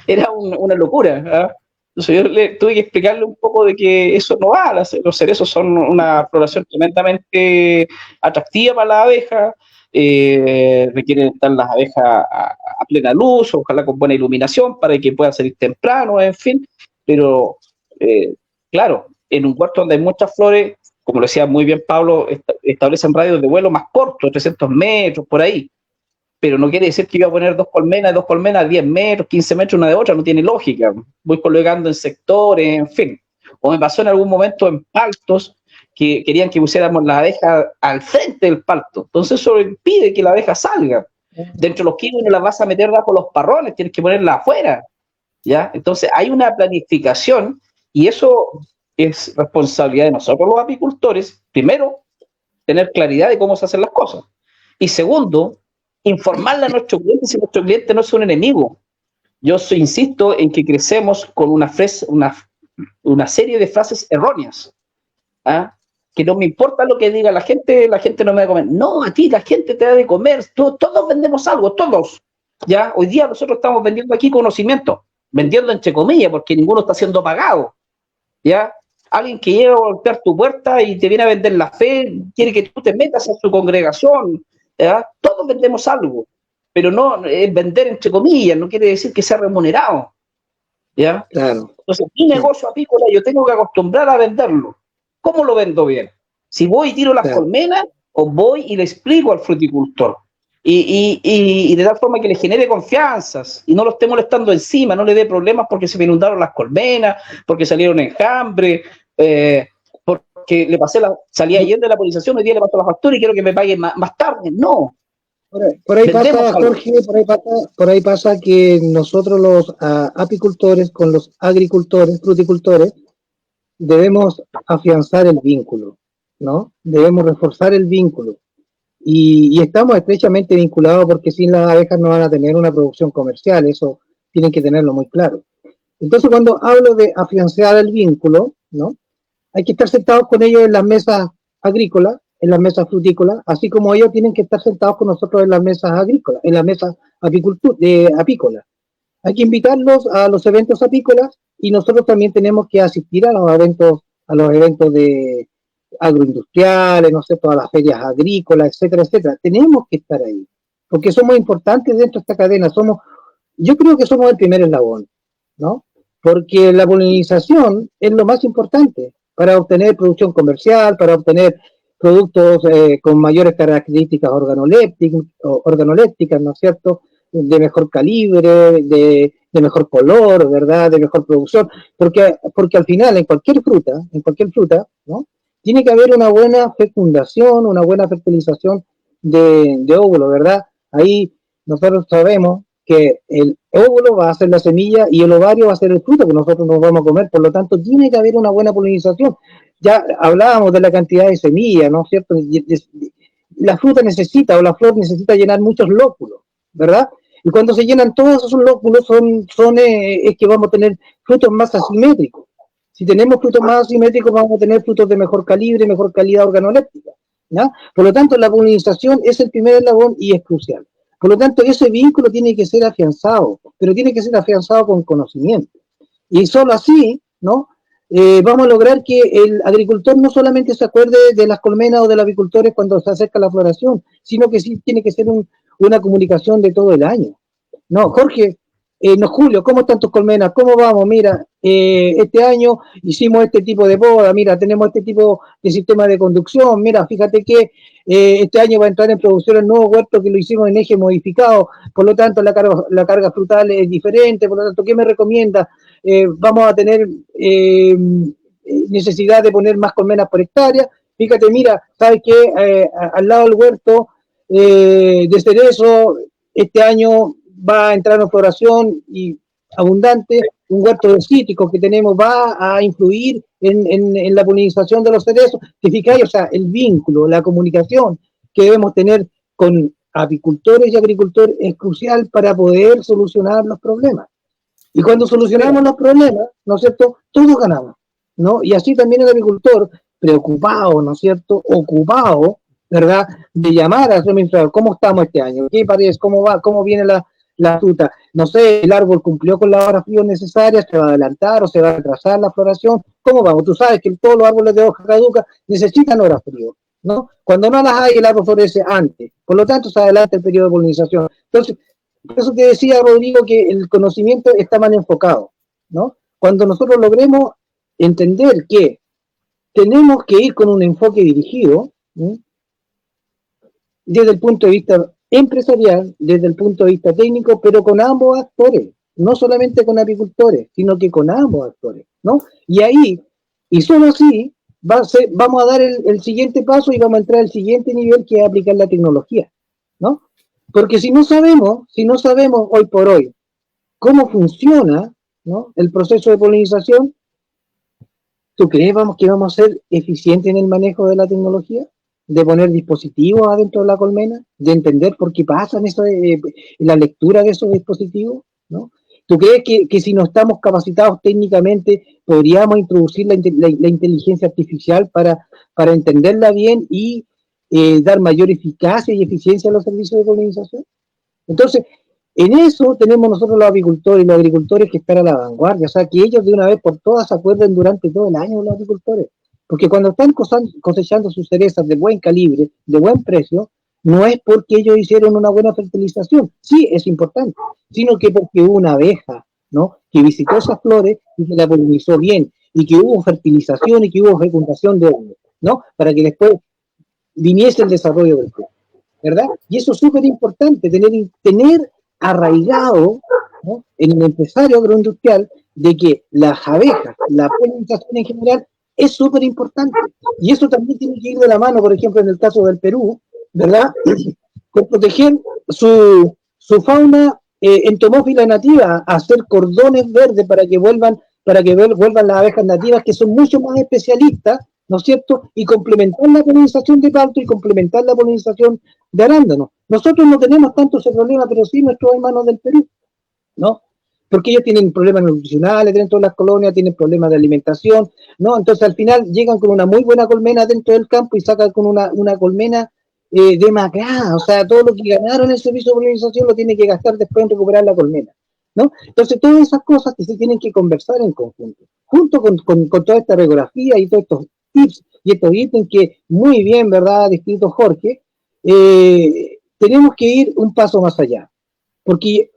era una locura, ¿eh? Entonces yo le tuve que explicarle un poco de que eso no va, los cerezos son una floración tremendamente atractiva para las abejas, requieren estar las abejas a plena luz, ojalá con buena iluminación para que puedan salir temprano, en fin, pero claro, en un huerto donde hay muchas flores, como lo decía muy bien Pablo, establecen radios de vuelo más cortos, 300 metros, por ahí, pero no quiere decir que iba a poner 2 colmenas, 10 metros, 15 metros una de otra, no tiene lógica. Voy colocando en sectores, en fin. O me pasó en algún momento en paltos que querían que pusiéramos la abeja al frente del palto. Entonces eso impide que la abeja salga. Dentro de los kilos no la vas a meter bajo los parrones, tienes que ponerla afuera, ¿ya? Entonces hay una planificación y eso es responsabilidad de nosotros los apicultores. Primero, tener claridad de cómo se hacen las cosas. Y segundo, informarle a nuestro cliente si nuestro cliente no es un enemigo. Yo insisto en que crecemos con una serie de frases erróneas, ¿ah? Que no me importa lo que diga la gente no me va a comer. No, a ti la gente te da de comer, todos vendemos algo, todos. ¿Ya? Hoy día nosotros estamos vendiendo aquí conocimiento, vendiendo entre comillas, porque ninguno está siendo pagado. ¿Ya? Alguien que llega a golpear tu puerta y te viene a vender la fe, quiere que tú te metas en su congregación. ¿Ya? Todos vendemos algo, pero no es vender entre comillas, no quiere decir que sea remunerado, ¿ya? Claro. Entonces, mi negocio apícola yo tengo que acostumbrar a venderlo. ¿Cómo lo vendo bien? Si voy y tiro las colmenas, o voy y le explico al fruticultor, y de tal forma que le genere confianzas, y no lo esté molestando encima, no le dé problemas porque se me inundaron las colmenas, porque salieron enjambres, que le pasé salí ayer de la polinización, hoy día le paso la factura y quiero que me paguen más tarde. No. Por ahí pasa, Jorge, por ahí pasa que nosotros los apicultores con los agricultores, fruticultores, debemos afianzar el vínculo, ¿no? Debemos reforzar el vínculo. Y estamos estrechamente vinculados porque sin las abejas no van a tener una producción comercial, eso tienen que tenerlo muy claro. Entonces, cuando hablo de afianzar el vínculo, ¿no? Hay que estar sentados con ellos en las mesas agrícolas, en las mesas frutícolas, así como ellos tienen que estar sentados con nosotros en las mesas agrícolas, en las mesas apícolas. Hay que invitarlos a los eventos apícolas y nosotros también tenemos que asistir a los eventos de agroindustriales, no sé, todas las ferias agrícolas, etcétera, etcétera. Tenemos que estar ahí, porque somos importantes dentro de esta cadena. Yo creo que somos el primer eslabón, ¿no? Porque la polinización es lo más importante para obtener producción comercial, para obtener productos con mayores características organolépticas, ¿no es cierto?, de mejor calibre, de mejor color, ¿verdad?, de mejor producción, porque al final en cualquier fruta, ¿no?, tiene que haber una buena fecundación, una buena fertilización de óvulo, ¿verdad? Ahí nosotros sabemos que el óvulo va a ser la semilla y el ovario va a ser el fruto que nosotros nos vamos a comer, por lo tanto tiene que haber una buena polinización. Ya hablábamos de la cantidad de semillas, ¿no es cierto? La fruta necesita, o la flor necesita llenar muchos lóculos, ¿verdad? Y cuando se llenan todos esos lóculos es que vamos a tener frutos más asimétricos. Si tenemos frutos más asimétricos vamos a tener frutos de mejor calibre, mejor calidad organoléptica, ¿ya? Por lo tanto la polinización es el primer eslabón y es crucial. Por lo tanto, ese vínculo tiene que ser afianzado, pero tiene que ser afianzado con conocimiento. Y solo así, ¿no? Vamos a lograr que el agricultor no solamente se acuerde de las colmenas o de los apicultores cuando se acerca la floración, sino que sí tiene que ser una comunicación de todo el año. No, Jorge, no, Julio, ¿cómo están tus colmenas? ¿Cómo vamos? Mira, este año hicimos este tipo de poda, mira, tenemos este tipo de sistema de conducción, mira, fíjate que este año va a entrar en producción el nuevo huerto que lo hicimos en eje modificado, por lo tanto la carga frutal es diferente, por lo tanto, ¿qué me recomienda? Vamos a tener necesidad de poner más colmenas por hectárea, fíjate, mira, ¿sabes qué? Al lado del huerto de cerezo, este año va a entrar en floración y abundante, un huerto de cítricos que tenemos va a influir en la polinización de los cerezos, que fijáis, o sea, el vínculo, la comunicación que debemos tener con apicultores y agricultores es crucial para poder solucionar los problemas. Y cuando solucionamos los problemas, ¿no es cierto?, todos ganamos, ¿no? Y así también el agricultor, preocupado, ¿no es cierto?, ocupado, ¿verdad?, de llamar a su administrador, ¿cómo estamos este año? ¿Qué parece? ¿Cómo va? ¿Cómo viene la fruta? No sé, el árbol cumplió con las horas frío necesarias, se va a adelantar o se va a retrasar la floración. ¿Cómo vamos? Tú sabes que todos los árboles de hoja caduca necesitan horas frío, ¿no? Cuando no las hay, el árbol florece antes. Por lo tanto, se adelanta el periodo de polinización. Entonces, por eso te decía, Rodrigo, que el conocimiento está mal enfocado, ¿no? Cuando nosotros logremos entender que tenemos que ir con un enfoque dirigido, ¿sí?, desde el punto de vista empresarial, desde el punto de vista técnico, pero con ambos actores, no solamente con apicultores, sino que con ambos actores, ¿no? Y ahí, y solo así, vamos a dar el siguiente paso y vamos a entrar al siguiente nivel, que es aplicar la tecnología, ¿no? Porque si no sabemos hoy por hoy cómo funciona, ¿no?, el proceso de polinización, ¿tú crees que vamos a ser eficientes en el manejo de la tecnología? De poner dispositivos adentro de la colmena, de entender por qué pasan eso, la lectura de esos dispositivos, ¿no? ¿Tú crees que si no estamos capacitados técnicamente podríamos introducir la inteligencia artificial para entenderla bien y dar mayor eficacia y eficiencia a los servicios de polinización? Entonces, en eso tenemos nosotros los apicultores y los agricultores que estar a la vanguardia, o sea, que ellos de una vez por todas se acuerden durante todo el año de los apicultores. Porque cuando están cosechando sus cerezas de buen calibre, de buen precio, no es porque ellos hicieron una buena fertilización, sí es importante, sino que porque hubo una abeja, ¿no?, que visitó esas flores y que la polinizó bien, y que hubo fertilización y que hubo fecundación de óvulos, ¿no?, para que después viniese el desarrollo del fruto, ¿verdad? Y eso es súper importante, tener arraigado, ¿no?, en el empresario agroindustrial de que las abejas, la polinización en general, es súper importante. Y eso también tiene que ir de la mano, por ejemplo, en el caso del Perú, ¿verdad?, con proteger su fauna entomófila nativa, hacer cordones verdes para que vuelvan las abejas nativas, que son mucho más especialistas, ¿no es cierto?, y complementar la polinización de palto y complementar la polinización de arándanos. Nosotros no tenemos tanto ese problema, pero sí nuestros hermanos del Perú, ¿no? Porque ellos tienen problemas nutricionales dentro de las colonias, tienen problemas de alimentación, ¿no? Entonces al final llegan con una muy buena colmena dentro del campo y sacan con una colmena demacrada, o sea, todo lo que ganaron en el servicio de polinización lo tienen que gastar después en recuperar la colmena, ¿no? Entonces todas esas cosas que se tienen que conversar en conjunto, junto con toda esta radiografía y todos estos tips y estos ítems que muy bien, ¿verdad?, ha descrito Jorge, tenemos que ir un paso más allá, porque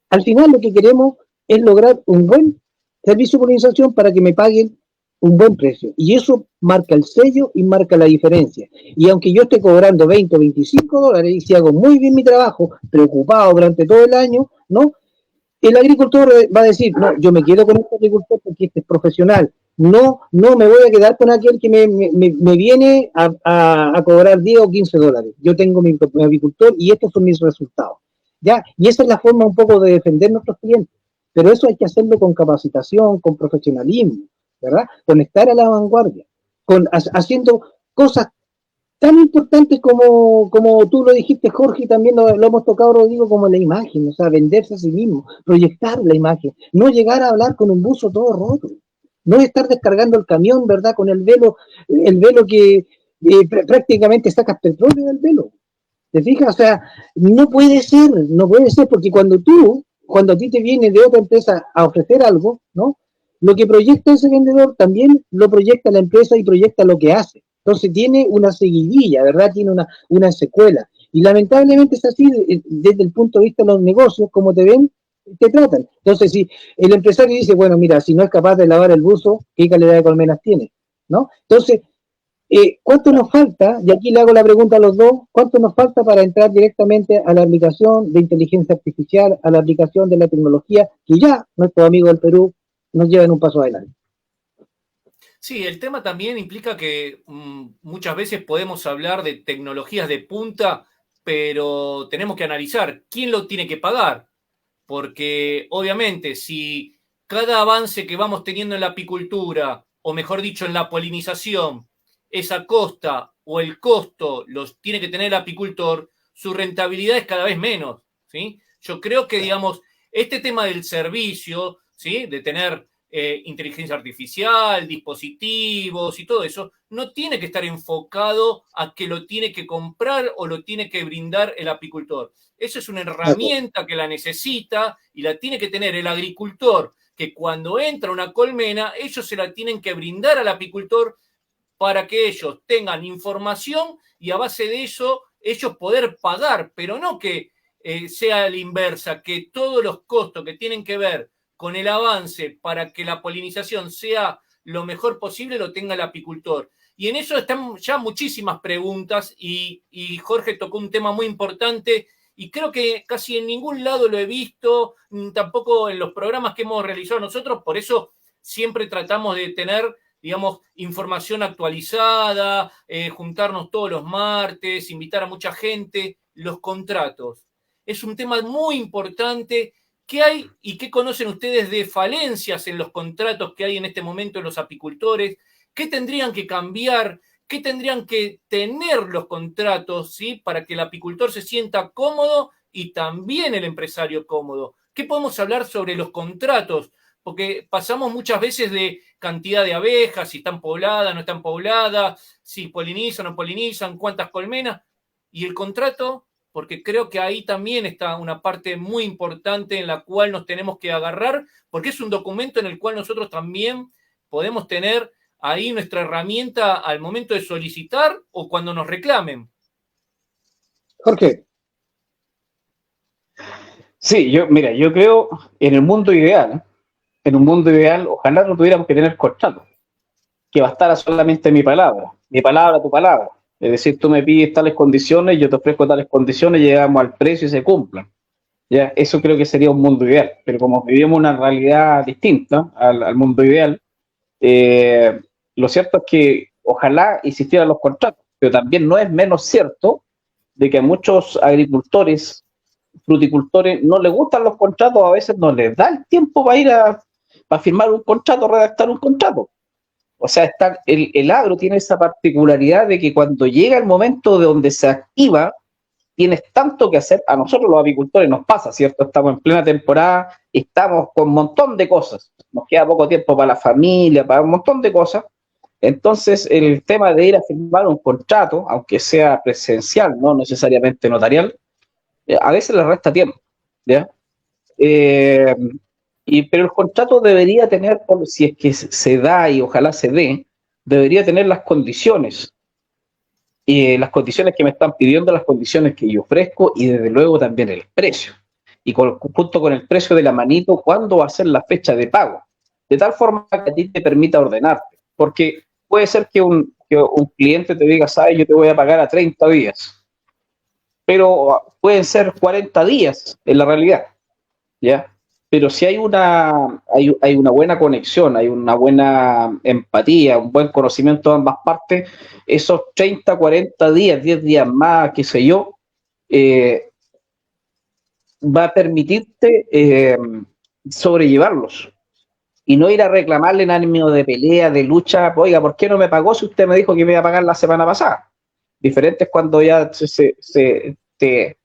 al final lo que queremos es lograr un buen servicio de polinización para que me paguen un buen precio. Y eso marca el sello y marca la diferencia. Y aunque yo esté cobrando 20 o 25 dólares y si hago muy bien mi trabajo, preocupado durante todo el año, ¿no?, el agricultor va a decir, no, yo me quedo con este agricultor porque este es profesional. No me voy a quedar con aquel que me viene a cobrar 10 o 15 dólares. Yo tengo mi agricultor y estos son mis resultados. ¿Ya? Y esa es la forma un poco de defender nuestros clientes. Pero eso hay que hacerlo con capacitación, con profesionalismo, ¿verdad? Con estar a la vanguardia, haciendo cosas tan importantes como tú lo dijiste, Jorge, y también lo hemos tocado, Rodrigo, como la imagen, o sea, venderse a sí mismo, proyectar la imagen, no llegar a hablar con un buzo todo roto, no estar descargando el camión, ¿verdad?, con el velo que prácticamente sacas petróleo del velo. ¿Te fijas? O sea, no puede ser, porque cuando a ti te viene de otra empresa a ofrecer algo, ¿no? Lo que proyecta ese vendedor también lo proyecta la empresa y proyecta lo que hace. Entonces tiene una seguidilla, ¿verdad? Tiene una secuela. Y lamentablemente es así desde el punto de vista de los negocios, como te ven, te tratan. Entonces, si el empresario dice, bueno, mira, si no es capaz de lavar el buzo, ¿qué calidad de colmenas tiene? ¿No? Entonces, ¿cuánto nos falta? Y aquí le hago la pregunta a los dos, ¿cuánto nos falta para entrar directamente a la aplicación de inteligencia artificial, a la aplicación de la tecnología, que ya nuestros amigos del Perú nos llevan un paso adelante? Sí, el tema también implica que muchas veces podemos hablar de tecnologías de punta, pero tenemos que analizar quién lo tiene que pagar, porque obviamente si cada avance que vamos teniendo en la apicultura, o mejor dicho, en la polinización, esa costa o el costo los tiene que tener el apicultor, su rentabilidad es cada vez menos, ¿sí? Yo creo que, digamos, este tema del servicio, ¿sí? De tener inteligencia artificial, dispositivos y todo eso, no tiene que estar enfocado a que lo tiene que comprar o lo tiene que brindar el apicultor. Eso es una herramienta que la necesita y la tiene que tener el agricultor, que cuando entra una colmena, ellos se la tienen que brindar al apicultor para que ellos tengan información y a base de eso ellos poder pagar, pero no que sea la inversa, que todos los costos que tienen que ver con el avance para que la polinización sea lo mejor posible lo tenga el apicultor. Y en eso están ya muchísimas preguntas y Jorge tocó un tema muy importante y creo que casi en ningún lado lo he visto, tampoco en los programas que hemos realizado nosotros, por eso siempre tratamos de tener, digamos, información actualizada, juntarnos todos los martes, invitar a mucha gente, los contratos. Es un tema muy importante. ¿Qué hay y qué conocen ustedes de falencias en los contratos que hay en este momento en los apicultores? ¿Qué tendrían que cambiar? ¿Qué tendrían que tener los contratos, ¿sí? Para que el apicultor se sienta cómodo y también el empresario cómodo? ¿Qué podemos hablar sobre los contratos? Porque pasamos muchas veces de cantidad de abejas, si están pobladas, no están pobladas, si polinizan o no polinizan, cuántas colmenas. Y el contrato, porque creo que ahí también está una parte muy importante en la cual nos tenemos que agarrar, porque es un documento en el cual nosotros también podemos tener ahí nuestra herramienta al momento de solicitar o cuando nos reclamen. Jorge. Sí, yo creo en el mundo ideal, ojalá no tuviéramos que tener contrato, que bastara solamente mi palabra, tu palabra. Es decir, tú me pides tales condiciones, yo te ofrezco tales condiciones, llegamos al precio y se cumplan. ¿Ya? Eso creo que sería un mundo ideal, pero como vivimos una realidad distinta al mundo ideal, lo cierto es que ojalá existieran los contratos, pero también no es menos cierto de que a muchos agricultores, fruticultores, no les gustan los contratos, a veces no les da el tiempo para ir para firmar un contrato, redactar un contrato. O sea, el agro tiene esa particularidad de que cuando llega el momento de donde se activa, tienes tanto que hacer. A nosotros los apicultores nos pasa, ¿cierto? Estamos en plena temporada, estamos con un montón de cosas. Nos queda poco tiempo para la familia, para un montón de cosas. Entonces, el tema de ir a firmar un contrato, aunque sea presencial, no necesariamente notarial, a veces le resta tiempo, ¿ya? Pero el contrato debería tener, si es que se da y ojalá se dé, debería tener las condiciones que me están pidiendo, las condiciones que yo ofrezco y desde luego también el precio. Y junto con el precio de la manito, ¿cuándo va a ser la fecha de pago? De tal forma que a ti te permita ordenarte. Porque puede ser que un cliente te diga, sabes, yo te voy a pagar a 30 días. Pero pueden ser 40 días en la realidad, ¿ya? Pero si hay una buena conexión, hay una buena empatía, un buen conocimiento de ambas partes, esos 30, 40 días, 10 días más, qué sé yo, va a permitirte sobrellevarlos y no ir a reclamarle en ánimo de pelea, de lucha, oiga, ¿por qué no me pagó si usted me dijo que me iba a pagar la semana pasada? Diferente es cuando ya te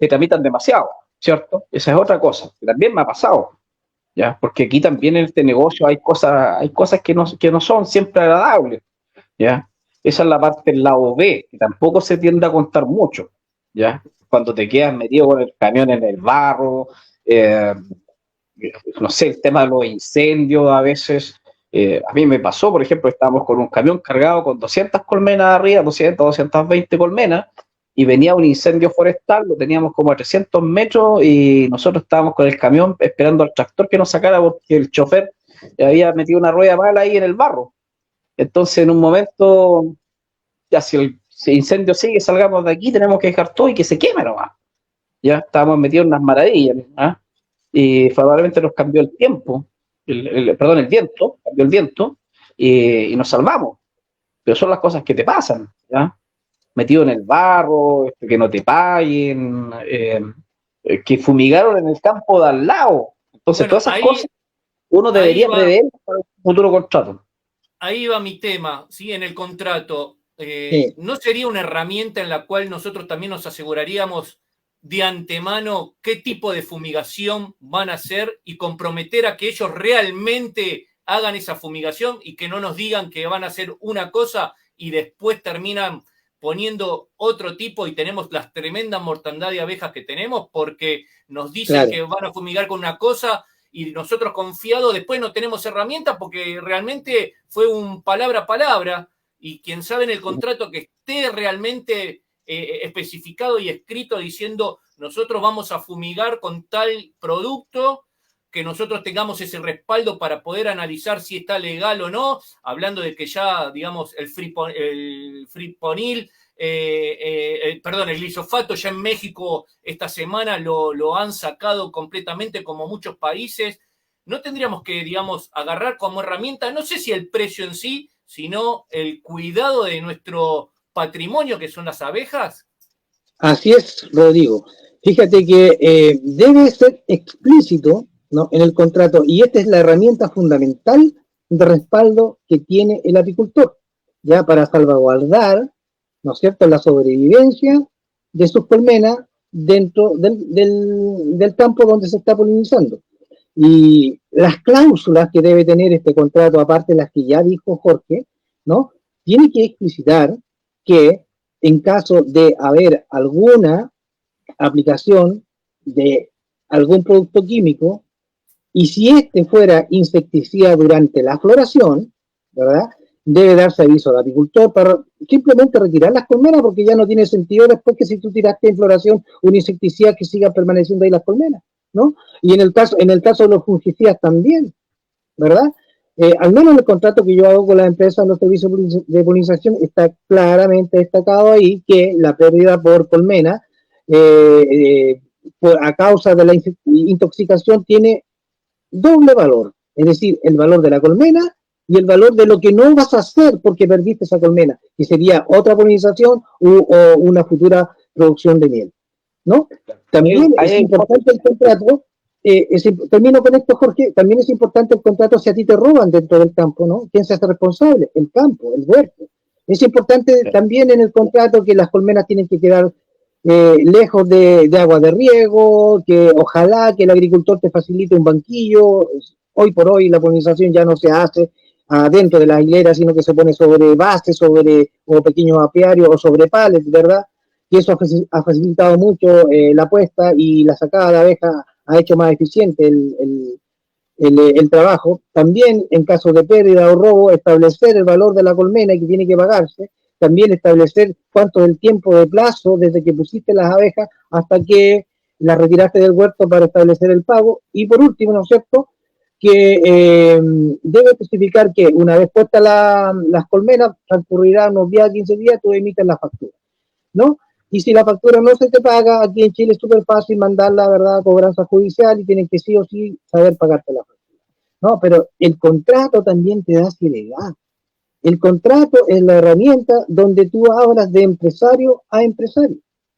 tramitan demasiado, ¿cierto? Esa es otra cosa, que también me ha pasado, ¿ya? Porque aquí también en este negocio hay cosas que no son siempre agradables, ¿ya? Esa es la parte del lado B, que tampoco se tiende a contar mucho, ¿ya? Cuando te quedas metido con el camión en el barro, no sé, el tema de los incendios a veces. A mí me pasó, por ejemplo, estábamos con un camión cargado con 200 colmenas arriba, 220 colmenas, y venía un incendio forestal, lo teníamos como a 300 metros, y nosotros estábamos con el camión esperando al tractor que nos sacara porque el chofer había metido una rueda mala ahí en el barro. Entonces, en un momento, ya si el incendio sigue, salgamos de aquí, tenemos que dejar todo y que se queme nomás. Ya estábamos metidos en unas maravillas, ¿ah? Y probablemente nos cambió el tiempo, perdón, el viento, cambió el viento, y nos salvamos. Pero son las cosas que te pasan, ¿ya? Metido en el barro, que no te paguen, que fumigaron en el campo de al lado. Entonces, Bueno, todas esas cosas uno debería prever para un futuro contrato. Ahí va mi tema, ¿sí? En el contrato. Sí. ¿No sería una herramienta en la cual nosotros también nos aseguraríamos de antemano qué tipo de fumigación van a hacer y comprometer a que ellos realmente hagan esa fumigación y que no nos digan que van a hacer una cosa y después terminan poniendo otro tipo y tenemos las tremendas mortandad de abejas que tenemos porque nos dicen que van a fumigar con una cosa y nosotros confiados después no tenemos herramientas porque realmente fue un palabra a palabra y quien sabe en el contrato que esté realmente especificado y escrito diciendo nosotros vamos a fumigar con tal producto, que nosotros tengamos ese respaldo para poder analizar si está legal o no, hablando de que ya, digamos, el friponil, perdón, el glifosato ya en México esta semana lo han sacado completamente como muchos países. ¿No tendríamos que, digamos, agarrar como herramienta, no sé si el precio en sí, sino el cuidado de nuestro patrimonio que son las abejas? Así es, Rodrigo. Fíjate que debe ser explícito, ¿no?, en el contrato, y esta es la herramienta fundamental de respaldo que tiene el apicultor, ya para salvaguardar, ¿no es cierto?, la sobrevivencia de sus colmenas dentro del campo donde se está polinizando. Y las cláusulas que debe tener este contrato, aparte de las que ya dijo Jorge, ¿no?, tiene que explicitar que en caso de haber alguna aplicación de algún producto químico, y si este fuera insecticida durante la floración, ¿verdad?, debe darse aviso al apicultor para simplemente retirar las colmenas, porque ya no tiene sentido después que si tú tiraste en floración un insecticida que siga permaneciendo ahí las colmenas, ¿no? Y en el caso de los fungicidas también, ¿verdad? Al menos en el contrato que yo hago con las empresas, los servicios de polinización, está claramente destacado ahí que la pérdida por colmena a causa de la intoxicación tiene doble valor, es decir, el valor de la colmena y el valor de lo que no vas a hacer porque perdiste esa colmena, que sería otra polinización o una futura producción de miel, ¿no? También es importante el contrato. Termino con esto, Jorge. También es importante el contrato si a ti te roban dentro del campo, ¿no? ¿Quién se hace responsable? El campo, el huerto. Es importante también en el contrato que las colmenas tienen que quedar lejos de agua de riego, que ojalá que el agricultor te facilite un banquillo. Hoy por hoy la polinización ya no se hace adentro de las hileras, sino que se pone sobre bases, o pequeños apiarios o sobre palets, ¿verdad? Y eso ha facilitado mucho la puesta y la sacada de abeja, ha hecho más eficiente el trabajo. También en caso de pérdida o robo, establecer el valor de la colmena y que tiene que pagarse. También establecer cuánto es el tiempo de plazo desde que pusiste las abejas hasta que las retiraste del huerto para establecer el pago. Y por último, ¿no es cierto?, que debe especificar que una vez puestas las colmenas, transcurrirá unos días, 15 días, tú emites la factura, ¿no? Y si la factura no se te paga, aquí en Chile es súper fácil mandarla, ¿verdad?, a cobranza judicial y tienen que sí o sí saber pagarte la factura. No, pero el contrato también te da seriedad. El contrato es la herramienta donde tú hablas de empresario a empresario,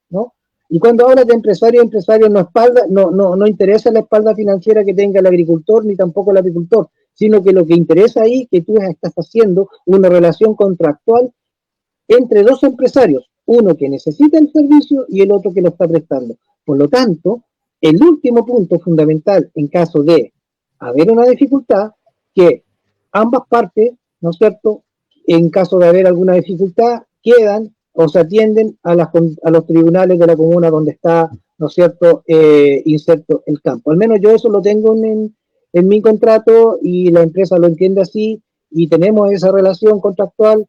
¿no? Y cuando hablas de empresario a empresario no interesa la espalda financiera que tenga el agricultor ni tampoco el apicultor, sino que lo que interesa ahí es que tú estás haciendo una relación contractual entre dos empresarios, uno que necesita el servicio y el otro que lo está prestando. Por lo tanto, el último punto fundamental en caso de haber una dificultad, que ambas partes, ¿no es cierto?, en caso de haber alguna dificultad, quedan o se atienden a los tribunales de la comuna donde está, ¿no es cierto?, inserto el campo. Al menos yo eso lo tengo en mi contrato y la empresa lo entiende así y tenemos esa relación contractual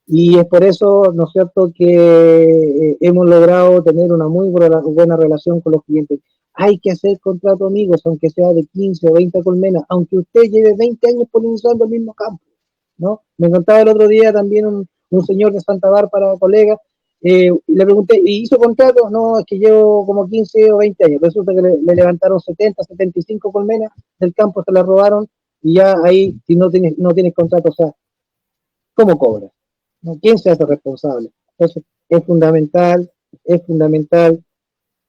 y es por eso, ¿no es cierto?, que hemos logrado tener una muy buena relación con los clientes. Hay que hacer contrato, amigos, aunque sea de 15 o 20 colmenas, aunque usted lleve 20 años polinizando el mismo campo, ¿no? Me contaba el otro día también un señor de Santa Bárbara, colega, le pregunté, ¿y hizo contrato? No, es que llevo como 15 o 20 años. Resulta que le levantaron 70, 75 colmenas del campo, se la robaron y ya ahí, si no tienes contrato, o sea, ¿cómo cobras? ¿No? ¿Quién se hace responsable? Entonces, es fundamental.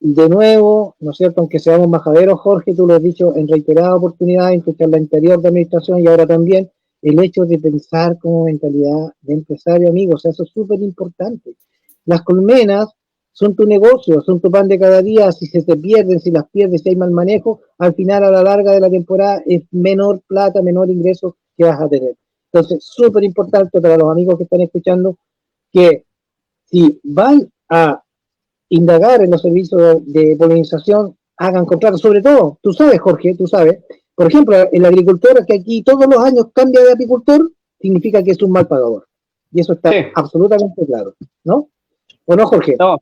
De nuevo, ¿no es cierto? Aunque seamos majaderos, Jorge, tú lo has dicho en reiteradas oportunidades en tu charla anterior de administración y ahora también, el hecho de pensar como mentalidad de empresario, amigos, o sea, eso es súper importante. Las colmenas son tu negocio, son tu pan de cada día, si se te pierden, si las pierdes, si hay mal manejo, al final a la larga de la temporada es menor plata, menor ingreso que vas a tener. Entonces, súper importante para los amigos que están escuchando que si van a indagar en los servicios de polinización, hagan contratos, sobre todo, tú sabes, Jorge, tú sabes, por ejemplo, el agricultor que aquí todos los años cambia de apicultor, significa que es un mal pagador. Y eso está absolutamente claro, ¿no? ¿O no, Jorge? No,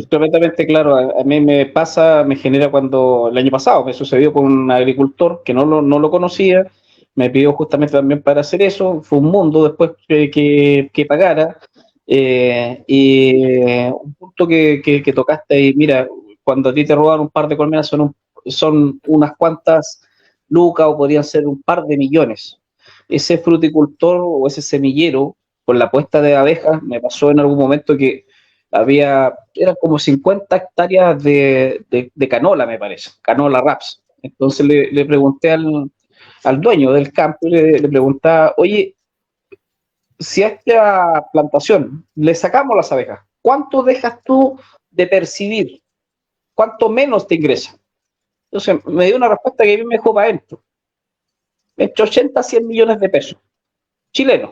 completamente claro. A mí me pasa, me genera cuando el año pasado me sucedió con un agricultor que no lo conocía, me pidió justamente también para hacer eso, fue un mundo después que pagara. Y un punto que tocaste y mira, cuando a ti te roban un par de colmenas son unas cuantas lucas o podrían ser un par de millones. Ese fruticultor o ese semillero con la puesta de abejas, me pasó en algún momento que eran como 50 hectáreas de canola, me parece, canola raps. Entonces le pregunté al dueño del campo y le preguntaba, oye, si a esta plantación le sacamos las abejas, ¿cuánto dejas tú de percibir? ¿Cuánto menos te ingresa? Entonces me dio una respuesta que a mí me dejó para adentro. Entre 80 a 100 millones de pesos chilenos.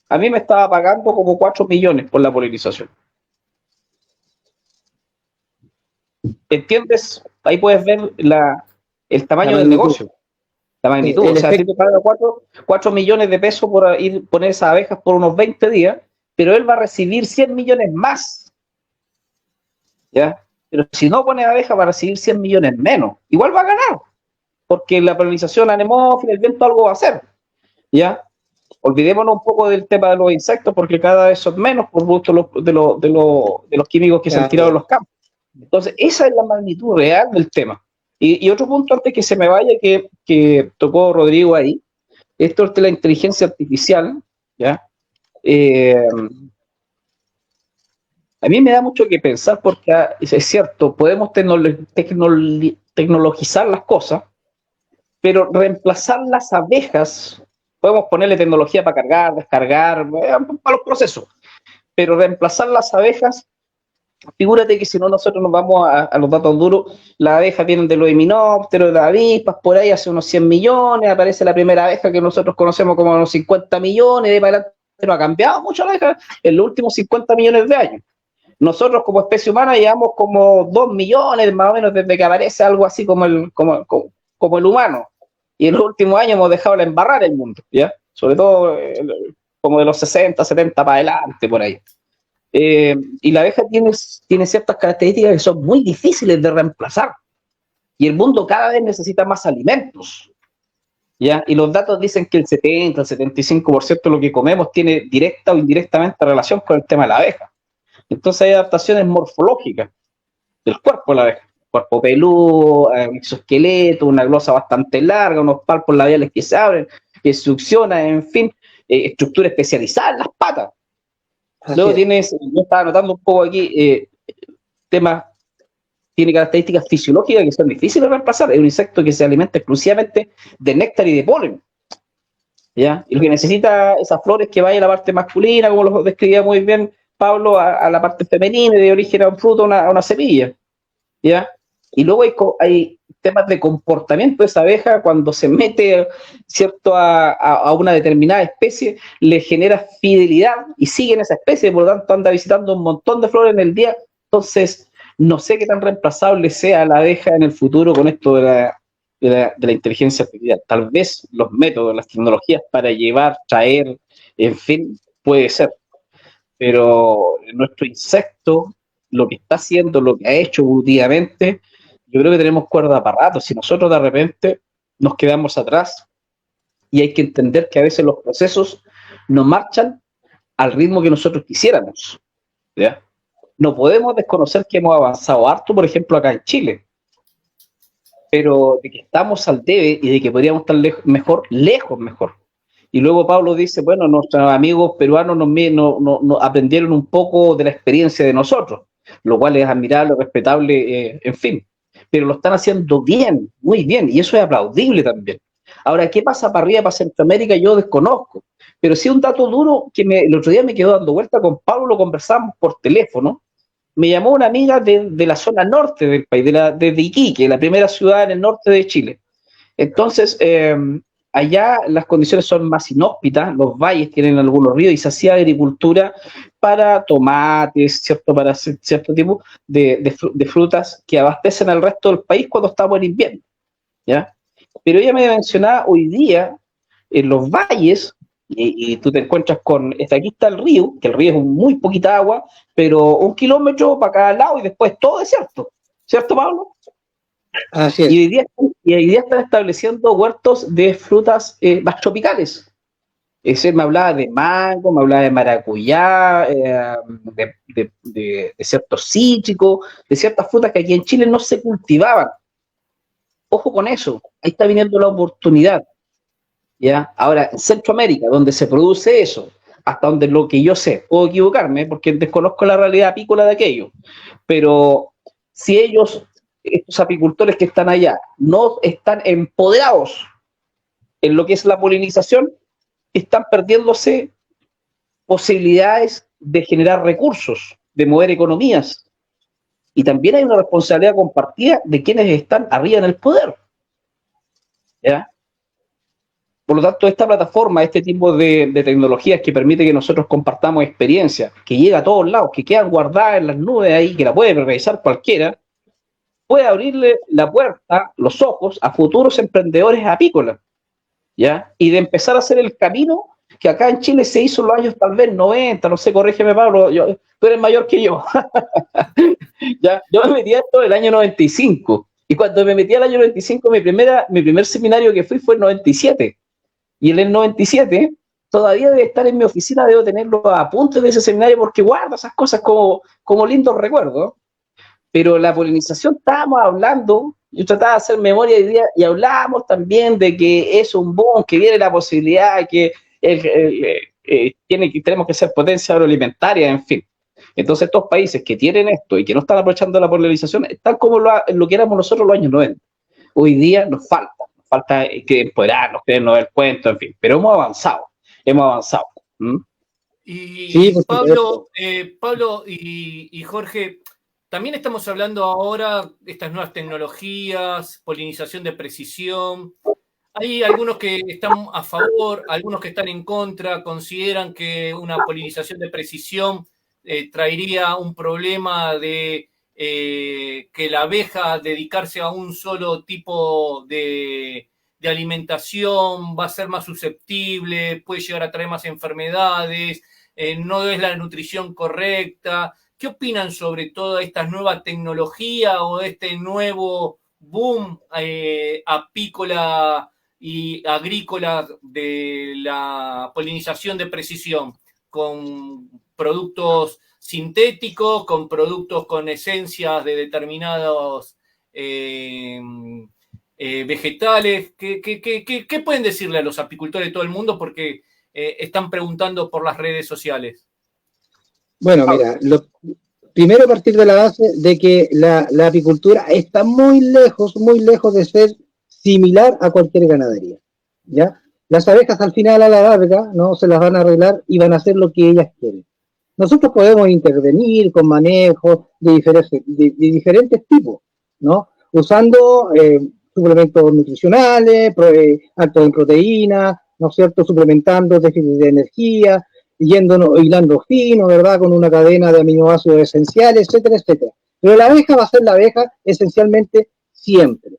A mí me estaba pagando como 4 millones por la polinización. ¿Entiendes? Ahí puedes ver el tamaño del negocio. La magnitud. O sea, si te paga 4 millones de pesos por poner esas abejas por unos 20 días, pero él va a recibir 100 millones más. ¿Ya? Pero si no pone abejas, va a recibir 100 millones menos. Igual va a ganar, porque la polinización anemófila, el viento algo va a hacer. ¿Ya? Olvidémonos un poco del tema de los insectos, porque cada vez son menos por gusto de los químicos que se han tirado en los campos. Entonces, esa es la magnitud real del tema. Y otro punto antes que se me vaya, que tocó Rodrigo ahí, esto es de la inteligencia artificial, ¿ya? A mí me da mucho que pensar porque es cierto, podemos tecnologizar las cosas, pero reemplazar las abejas, podemos ponerle tecnología para cargar, descargar, para los procesos, pero reemplazar las abejas, figúrate que si no nosotros nos vamos a los datos duros, las abejas vienen de los himenópteros, de las avispas, por ahí hace unos 100 millones, aparece la primera abeja que nosotros conocemos como unos 50 millones, de para adelante no ha cambiado mucho la abeja en los últimos 50 millones de años. Nosotros como especie humana llevamos como 2 millones más o menos desde que aparece algo así como el humano. Y en los últimos años hemos dejado de embarrar el mundo, ¿ya? Sobre todo como de los 60, 70 para adelante, por ahí. Y la abeja tiene ciertas características que son muy difíciles de reemplazar. Y el mundo cada vez necesita más alimentos, ¿ya? Y los datos dicen que el 70, el 75% de lo que comemos tiene directa o indirectamente relación con el tema de la abeja. Entonces hay adaptaciones morfológicas del cuerpo de la abeja. Cuerpo peludo, un exoesqueleto, una glosa bastante larga, unos palpos labiales que se abren, que succionan, en fin, estructura especializada en las patas. Luego yo estaba notando un poco aquí, tiene características fisiológicas que son difíciles de reemplazar. Es un insecto que se alimenta exclusivamente de néctar y de polen, ¿ya? Y lo que necesita esas flores que vaya a la parte masculina, como lo describía muy bien Pablo, a la parte femenina y de origen a un fruto, a una semilla, ¿ya? Y luego hay temas de comportamiento de esa abeja cuando se mete, ¿cierto?, a una determinada especie, le genera fidelidad y sigue en esa especie, por lo tanto anda visitando un montón de flores en el día. Entonces, no sé qué tan reemplazable sea la abeja en el futuro con esto de la inteligencia artificial. Tal vez los métodos, las tecnologías para llevar, traer, en fin, puede ser. Pero nuestro insecto, lo que está haciendo, lo que ha hecho evolutivamente, yo creo que tenemos cuerda para rato. Si nosotros de repente nos quedamos atrás, y hay que entender que a veces los procesos no marchan al ritmo que nosotros quisiéramos, ¿ya? No podemos desconocer que hemos avanzado harto, por ejemplo, acá en Chile, pero de que estamos al debe y de que podríamos estar lejos mejor. Y luego Pablo dice, bueno, nuestros amigos peruanos nos aprendieron un poco de la experiencia de nosotros, lo cual es admirable, respetable, en fin. Pero lo están haciendo bien, muy bien, y eso es aplaudible también. Ahora, ¿qué pasa para arriba, para Centroamérica? Yo desconozco. Pero sí un dato duro que el otro día me quedó dando vuelta con Pablo, lo conversamos por teléfono. Me llamó una amiga de la zona norte del país, de Iquique, la primera ciudad en el norte de Chile. Entonces, allá las condiciones son más inhóspitas, los valles tienen algunos ríos y se hacía agricultura para tomates, ¿cierto?, para cierto tipo de frutas que abastecen al resto del país cuando estamos en invierno, ¿ya? Pero ella me mencionaba hoy día en los valles, y tú te encuentras con, aquí está el río, que el río es muy poquita agua, pero 1 kilómetro para cada lado y después todo desierto, ¿cierto, Pablo? Así es. Y hoy día están estableciendo huertos de frutas más tropicales. Ese me hablaba de mango, me hablaba de maracuyá, de ciertos cítricos, de ciertas frutas que aquí en Chile no se cultivaban. Ojo con eso, ahí está viniendo la oportunidad, ¿ya? Ahora, en Centroamérica, donde se produce eso, hasta donde lo que yo sé, puedo equivocarme porque desconozco la realidad apícola de aquello, pero si estos apicultores que están allá, no están empoderados en lo que es la polinización, están perdiéndose posibilidades de generar recursos, de mover economías. Y también hay una responsabilidad compartida de quienes están arriba en el poder, ¿ya? Por lo tanto, esta plataforma, este tipo de tecnologías que permite que nosotros compartamos experiencias, que llega a todos lados, que quedan guardadas en las nubes ahí, que la puede revisar cualquiera, puede abrirle la puerta, los ojos, a futuros emprendedores apícolas, ¿ya? Y de empezar a hacer el camino que acá en Chile se hizo en los años tal vez 90, no sé, corrígeme Pablo, tú eres mayor que yo. ¿Ya? Yo me metí a esto el año 95, y cuando me metí al año 95, mi primer seminario que fui fue en 97, y en el 97 todavía debe estar en mi oficina, debo tener los apuntes de ese seminario porque guardo esas cosas como lindos recuerdos. Pero la polinización, estábamos hablando, yo trataba de hacer memoria hoy día y hablábamos también de que es un boom, que viene la posibilidad, que tenemos que ser potencia agroalimentaria, en fin. Entonces estos países que tienen esto y que no están aprovechando la polinización están como lo que éramos nosotros en los años 90. Hoy día nos falta que empoderarnos, creernos el cuento, en fin, pero hemos avanzado. Y Sí, Pablo y Jorge, también estamos hablando ahora de estas nuevas tecnologías, polinización de precisión. Hay algunos que están a favor, algunos que están en contra, consideran que una polinización de precisión traería un problema de que la abeja dedicarse a un solo tipo de alimentación va a ser más susceptible, puede llegar a traer más enfermedades, no es la nutrición correcta. ¿Qué opinan sobre toda esta nueva tecnología o este nuevo boom apícola y agrícola de la polinización de precisión, con productos sintéticos, con productos con esencias de determinados vegetales? ¿Qué pueden decirle a los apicultores de todo el mundo? Porque están preguntando por las redes sociales. Bueno, mira, primero partir de la base de que la apicultura está muy lejos de ser similar a cualquier ganadería, ¿ya? Las abejas al final a la larga, ¿no?, se las van a arreglar y van a hacer lo que ellas quieren. Nosotros podemos intervenir con manejos de diferentes tipos, ¿no? usando suplementos nutricionales, altos en proteína, ¿no es cierto?, suplementando déficit de energía, hilando fino, ¿verdad?, con una cadena de aminoácidos esenciales, etcétera, etcétera. Pero la abeja va a ser la abeja esencialmente siempre.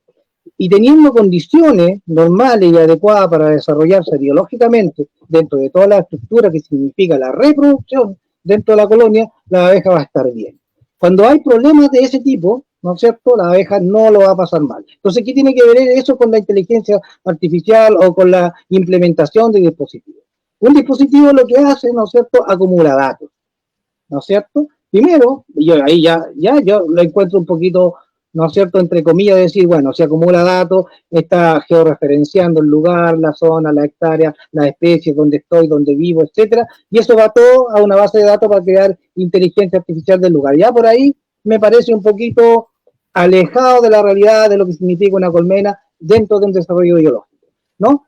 Y teniendo condiciones normales y adecuadas para desarrollarse biológicamente dentro de toda la estructura que significa la reproducción dentro de la colonia, la abeja va a estar bien. Cuando hay problemas de ese tipo, ¿no es cierto?, la abeja no lo va a pasar mal. Entonces, ¿qué tiene que ver eso con la inteligencia artificial o con la implementación de dispositivos? Un dispositivo lo que hace, ¿no es cierto?, acumula datos, ¿no es cierto? Primero, yo ahí yo lo encuentro un poquito, ¿no es cierto?, entre comillas, decir, bueno, se acumula datos, está georreferenciando el lugar, la zona, la hectárea, las especies, dónde estoy, dónde vivo, etcétera, y eso va todo a una base de datos para crear inteligencia artificial del lugar. Ya por ahí me parece un poquito alejado de la realidad de lo que significa una colmena dentro de un desarrollo biológico, ¿no?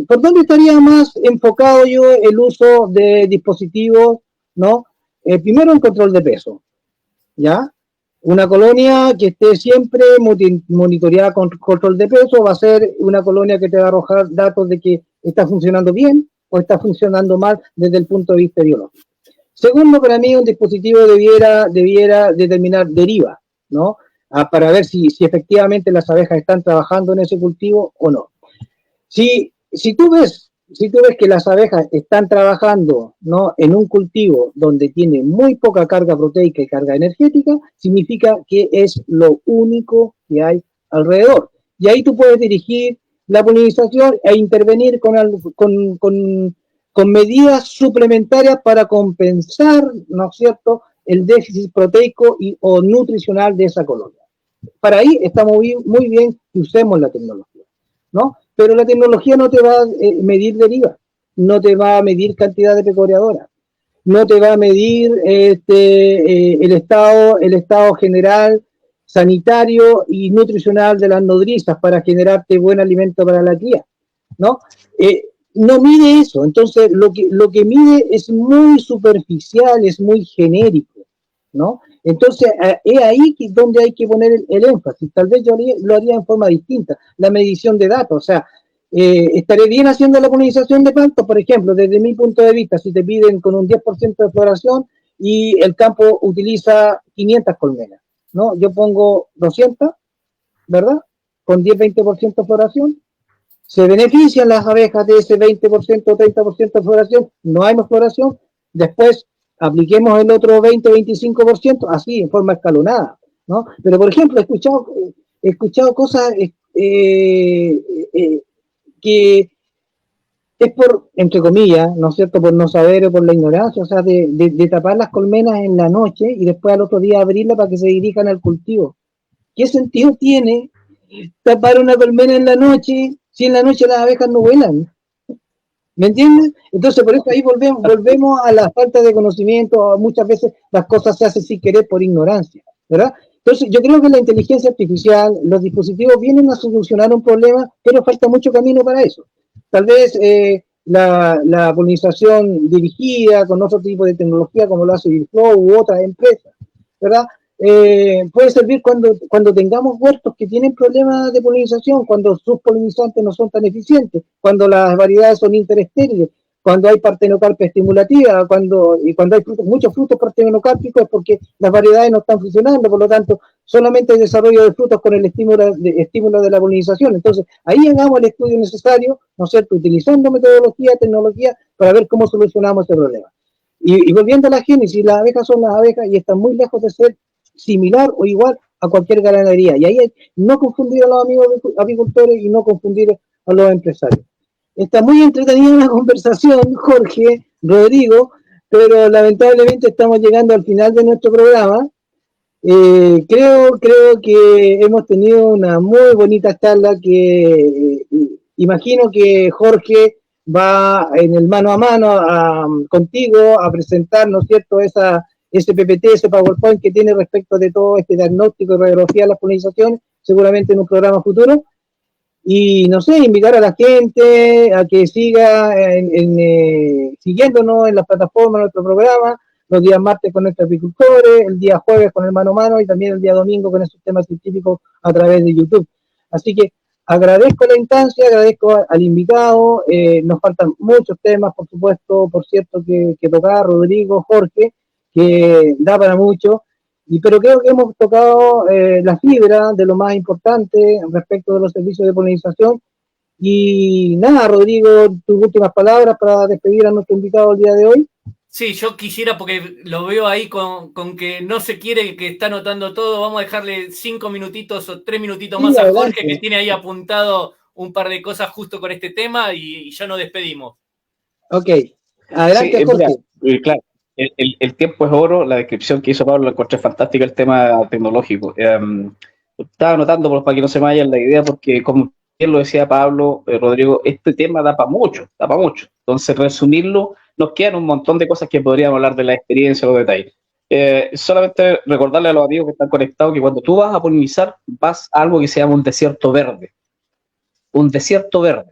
¿Por dónde estaría más enfocado yo el uso de dispositivos, ¿no? Primero, el control de peso, ¿ya? Una colonia que esté siempre monitoreada con control de peso va a ser una colonia que te va a arrojar datos de que está funcionando bien o está funcionando mal desde el punto de vista biológico. Segundo, para mí un dispositivo debiera determinar deriva, ¿no? Para ver si efectivamente las abejas están trabajando en ese cultivo o no. Si tú ves que las abejas están trabajando, ¿no?, en un cultivo donde tiene muy poca carga proteica y carga energética, significa que es lo único que hay alrededor. Y ahí tú puedes dirigir la polinización e intervenir con medidas suplementarias para compensar, ¿no es cierto?, el déficit proteico o nutricional de esa colonia. Para ahí está muy bien que usemos la tecnología, ¿no? Pero la tecnología no te va a medir deriva, no te va a medir cantidad de pecoreadoras, no te va a medir el estado general, sanitario y nutricional de las nodrizas para generarte buen alimento para la cría, ¿no? No mide eso, entonces lo que mide es muy superficial, es muy genérico, ¿no? Entonces, es ahí donde hay que poner el énfasis. Tal vez yo lo haría en forma distinta, la medición de datos. O sea, estaré bien haciendo la polinización de plantas, por ejemplo, desde mi punto de vista, si te piden con un 10% de floración y el campo utiliza 500 colmenas, ¿no? Yo pongo 200, ¿verdad? Con 10-20% de floración. Se benefician las abejas de ese 20% o 30% de floración, no hay más floración, después apliquemos el otro 20-25%, así, en forma escalonada, ¿no? Pero, por ejemplo, he escuchado cosas que es por, entre comillas, ¿no es cierto?, por no saber o por la ignorancia, o sea, de tapar las colmenas en la noche y después al otro día abrirlas para que se dirijan al cultivo. ¿Qué sentido tiene tapar una colmena en la noche si en la noche las abejas no vuelan? ¿Me entiendes? Entonces, por eso ahí volvemos a la falta de conocimiento. Muchas veces las cosas se hacen sin querer por ignorancia, ¿verdad? Entonces, yo creo que la inteligencia artificial, los dispositivos vienen a solucionar un problema, pero falta mucho camino para eso. Tal vez la polinización dirigida con otro tipo de tecnología, como lo hace Virflow u otras empresas, ¿verdad? Puede servir cuando tengamos huertos que tienen problemas de polinización, cuando sus polinizantes no son tan eficientes, cuando las variedades son interestériles, cuando hay partenocarpia estimulativa, cuando hay muchos frutos partenocárpicos es porque las variedades no están funcionando, por lo tanto, solamente hay desarrollo de frutos con el estímulo de la polinización. Entonces, ahí hagamos el estudio necesario, ¿no es cierto?, utilizando metodología, tecnología, para ver cómo solucionamos ese problema. Y volviendo a la génesis, las abejas son las abejas y están muy lejos de ser similar o igual a cualquier ganadería. Y ahí hay no confundir a los amigos apicultores y no confundir a los empresarios. Está muy entretenida la conversación, Jorge, Rodrigo, pero lamentablemente estamos llegando al final de nuestro programa. Creo que hemos tenido una muy bonita charla que imagino que Jorge va en el mano a mano contigo a presentar, ¿no es cierto?, ese PPT, ese PowerPoint que tiene respecto de todo este diagnóstico y radiografía de las polinizaciones, seguramente en un programa futuro. Y no sé, invitar a la gente a que siga siguiéndonos en las plataformas de nuestro programa, los días martes con nuestros apicultores, el día jueves con el mano a mano y también el día domingo con esos temas científicos a través de YouTube. Así que agradezco la instancia, agradezco al invitado, nos faltan muchos temas, por supuesto, por cierto, que tocar, Rodrigo, Jorge, que da para mucho, pero creo que hemos tocado la fibra de lo más importante respecto de los servicios de polinización. Y nada, Rodrigo, tus últimas palabras para despedir a nuestro invitado el día de hoy. Sí, yo quisiera, porque lo veo ahí con que no se quiere, que está anotando todo, vamos a dejarle 5 minutitos o 3 minutitos más a Jorge, que tiene ahí apuntado un par de cosas justo con este tema y ya nos despedimos. Ok, adelante, sí, Jorge. Mira, claro, el tiempo es oro, la descripción que hizo Pablo la encontré fantástica, el tema tecnológico. Estaba anotando para que no se me vaya la idea, porque como bien lo decía Pablo, Rodrigo, este tema da para mucho, Entonces, resumirlo, nos quedan un montón de cosas que podríamos hablar de la experiencia, los detalles. Solamente recordarle a los amigos que están conectados que cuando tú vas a polinizar, vas a algo que se llama un desierto verde. Un desierto verde.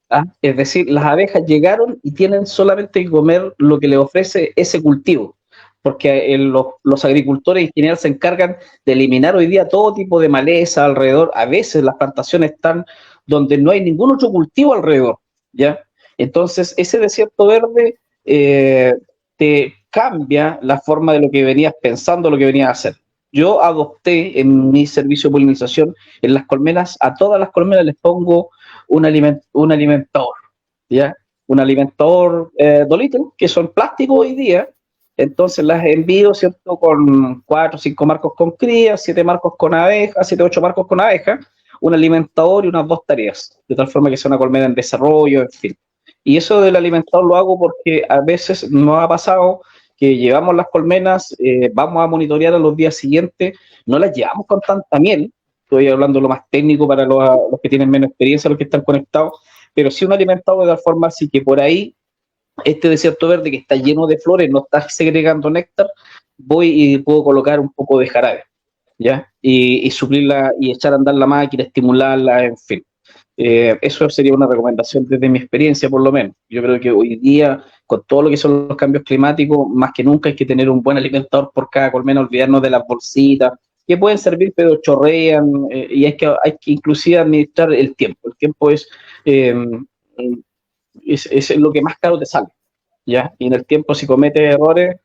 ¿Ah? Es decir, las abejas llegaron y tienen solamente que comer lo que les ofrece ese cultivo, porque los agricultores en general se encargan de eliminar hoy día todo tipo de maleza alrededor. A veces las plantaciones están donde no hay ningún otro cultivo alrededor, ¿ya? Entonces, ese desierto verde te cambia la forma de lo que venías pensando, lo que venías a hacer. Yo adopté en mi servicio de polinización, en las colmenas, a todas las colmenas les pongo un alimentador, ¿ya? Un alimentador Dolittle, que son plásticos hoy día. Entonces las envío, ¿cierto? Con 4 o 5 marcos con crías, 7 marcos con abejas, 7 o 8 marcos con abejas, un alimentador y unas 2 tareas, de tal forma que sea una colmena en desarrollo, en fin. Y eso del alimentador lo hago porque a veces nos ha pasado que llevamos las colmenas, vamos a monitorear a los días siguientes, no las llevamos con tanta miel. Estoy hablando lo más técnico para los que tienen menos experiencia, los que están conectados, pero sí un alimentado de tal forma así que por ahí, este desierto verde que está lleno de flores, no está segregando néctar, voy y puedo colocar un poco de jarabe, ¿ya? Y suplirla y echar a andar la máquina, estimularla, en fin. Eso sería una recomendación desde mi experiencia, por lo menos. Yo creo que hoy día, con todo lo que son los cambios climáticos, más que nunca hay que tener un buen alimentador por cada colmena, olvidarnos de las bolsitas, que pueden servir, pero chorrean, y hay que inclusive administrar el tiempo. El tiempo es lo que más caro te sale, ¿ya? Y en el tiempo, si cometes errores,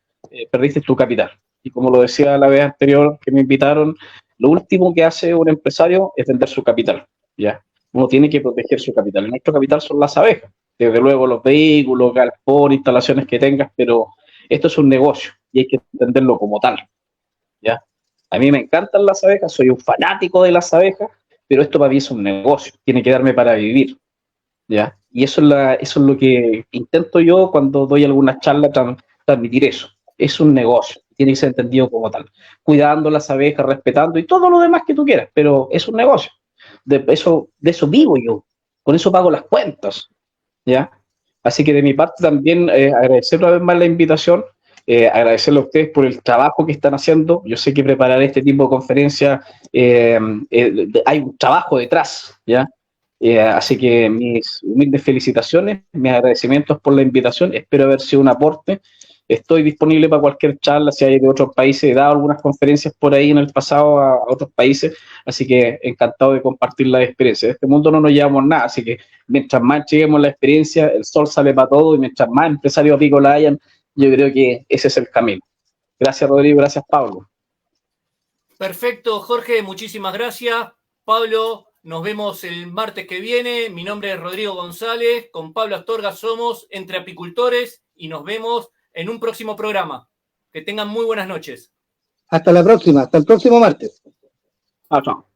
perdiste tu capital. Y como lo decía la vez anterior que me invitaron, lo último que hace un empresario es vender su capital, ¿ya? Uno tiene que proteger su capital. Y nuestro capital son las abejas. Desde luego los vehículos, galpón, instalaciones que tengas, pero esto es un negocio y hay que entenderlo como tal, ¿ya? A mí me encantan las abejas, soy un fanático de las abejas, pero esto para mí es un negocio, tiene que darme para vivir, ¿ya? Y eso es lo que intento yo cuando doy alguna charla, transmitir eso. Es un negocio, tiene que ser entendido como tal, cuidando las abejas, respetando y todo lo demás que tú quieras, pero es un negocio. De eso vivo yo, con eso pago las cuentas, ¿ya? Así que de mi parte también agradecer una vez más la invitación, agradecerle a ustedes por el trabajo que están haciendo. Yo sé que preparar este tipo de conferencias hay un trabajo detrás, ¿ya? Así que mis humildes felicitaciones, mis agradecimientos por la invitación, espero haber sido un aporte. Estoy disponible para cualquier charla, si hay de otros países, he dado algunas conferencias por ahí en el pasado a otros países, así que encantado de compartir la experiencia. De este mundo no nos llevamos nada, así que mientras más lleguemos la experiencia, el sol sale para todo, y mientras más empresarios agrícolas hayan, yo creo que ese es el camino. Gracias, Rodrigo, gracias, Pablo. Perfecto, Jorge, muchísimas gracias. Pablo, nos vemos el martes que viene. Mi nombre es Rodrigo González, con Pablo Astorga somos Entre Apicultores y nos vemos en un próximo programa. Que tengan muy buenas noches. Hasta la próxima, hasta el próximo martes. Chao.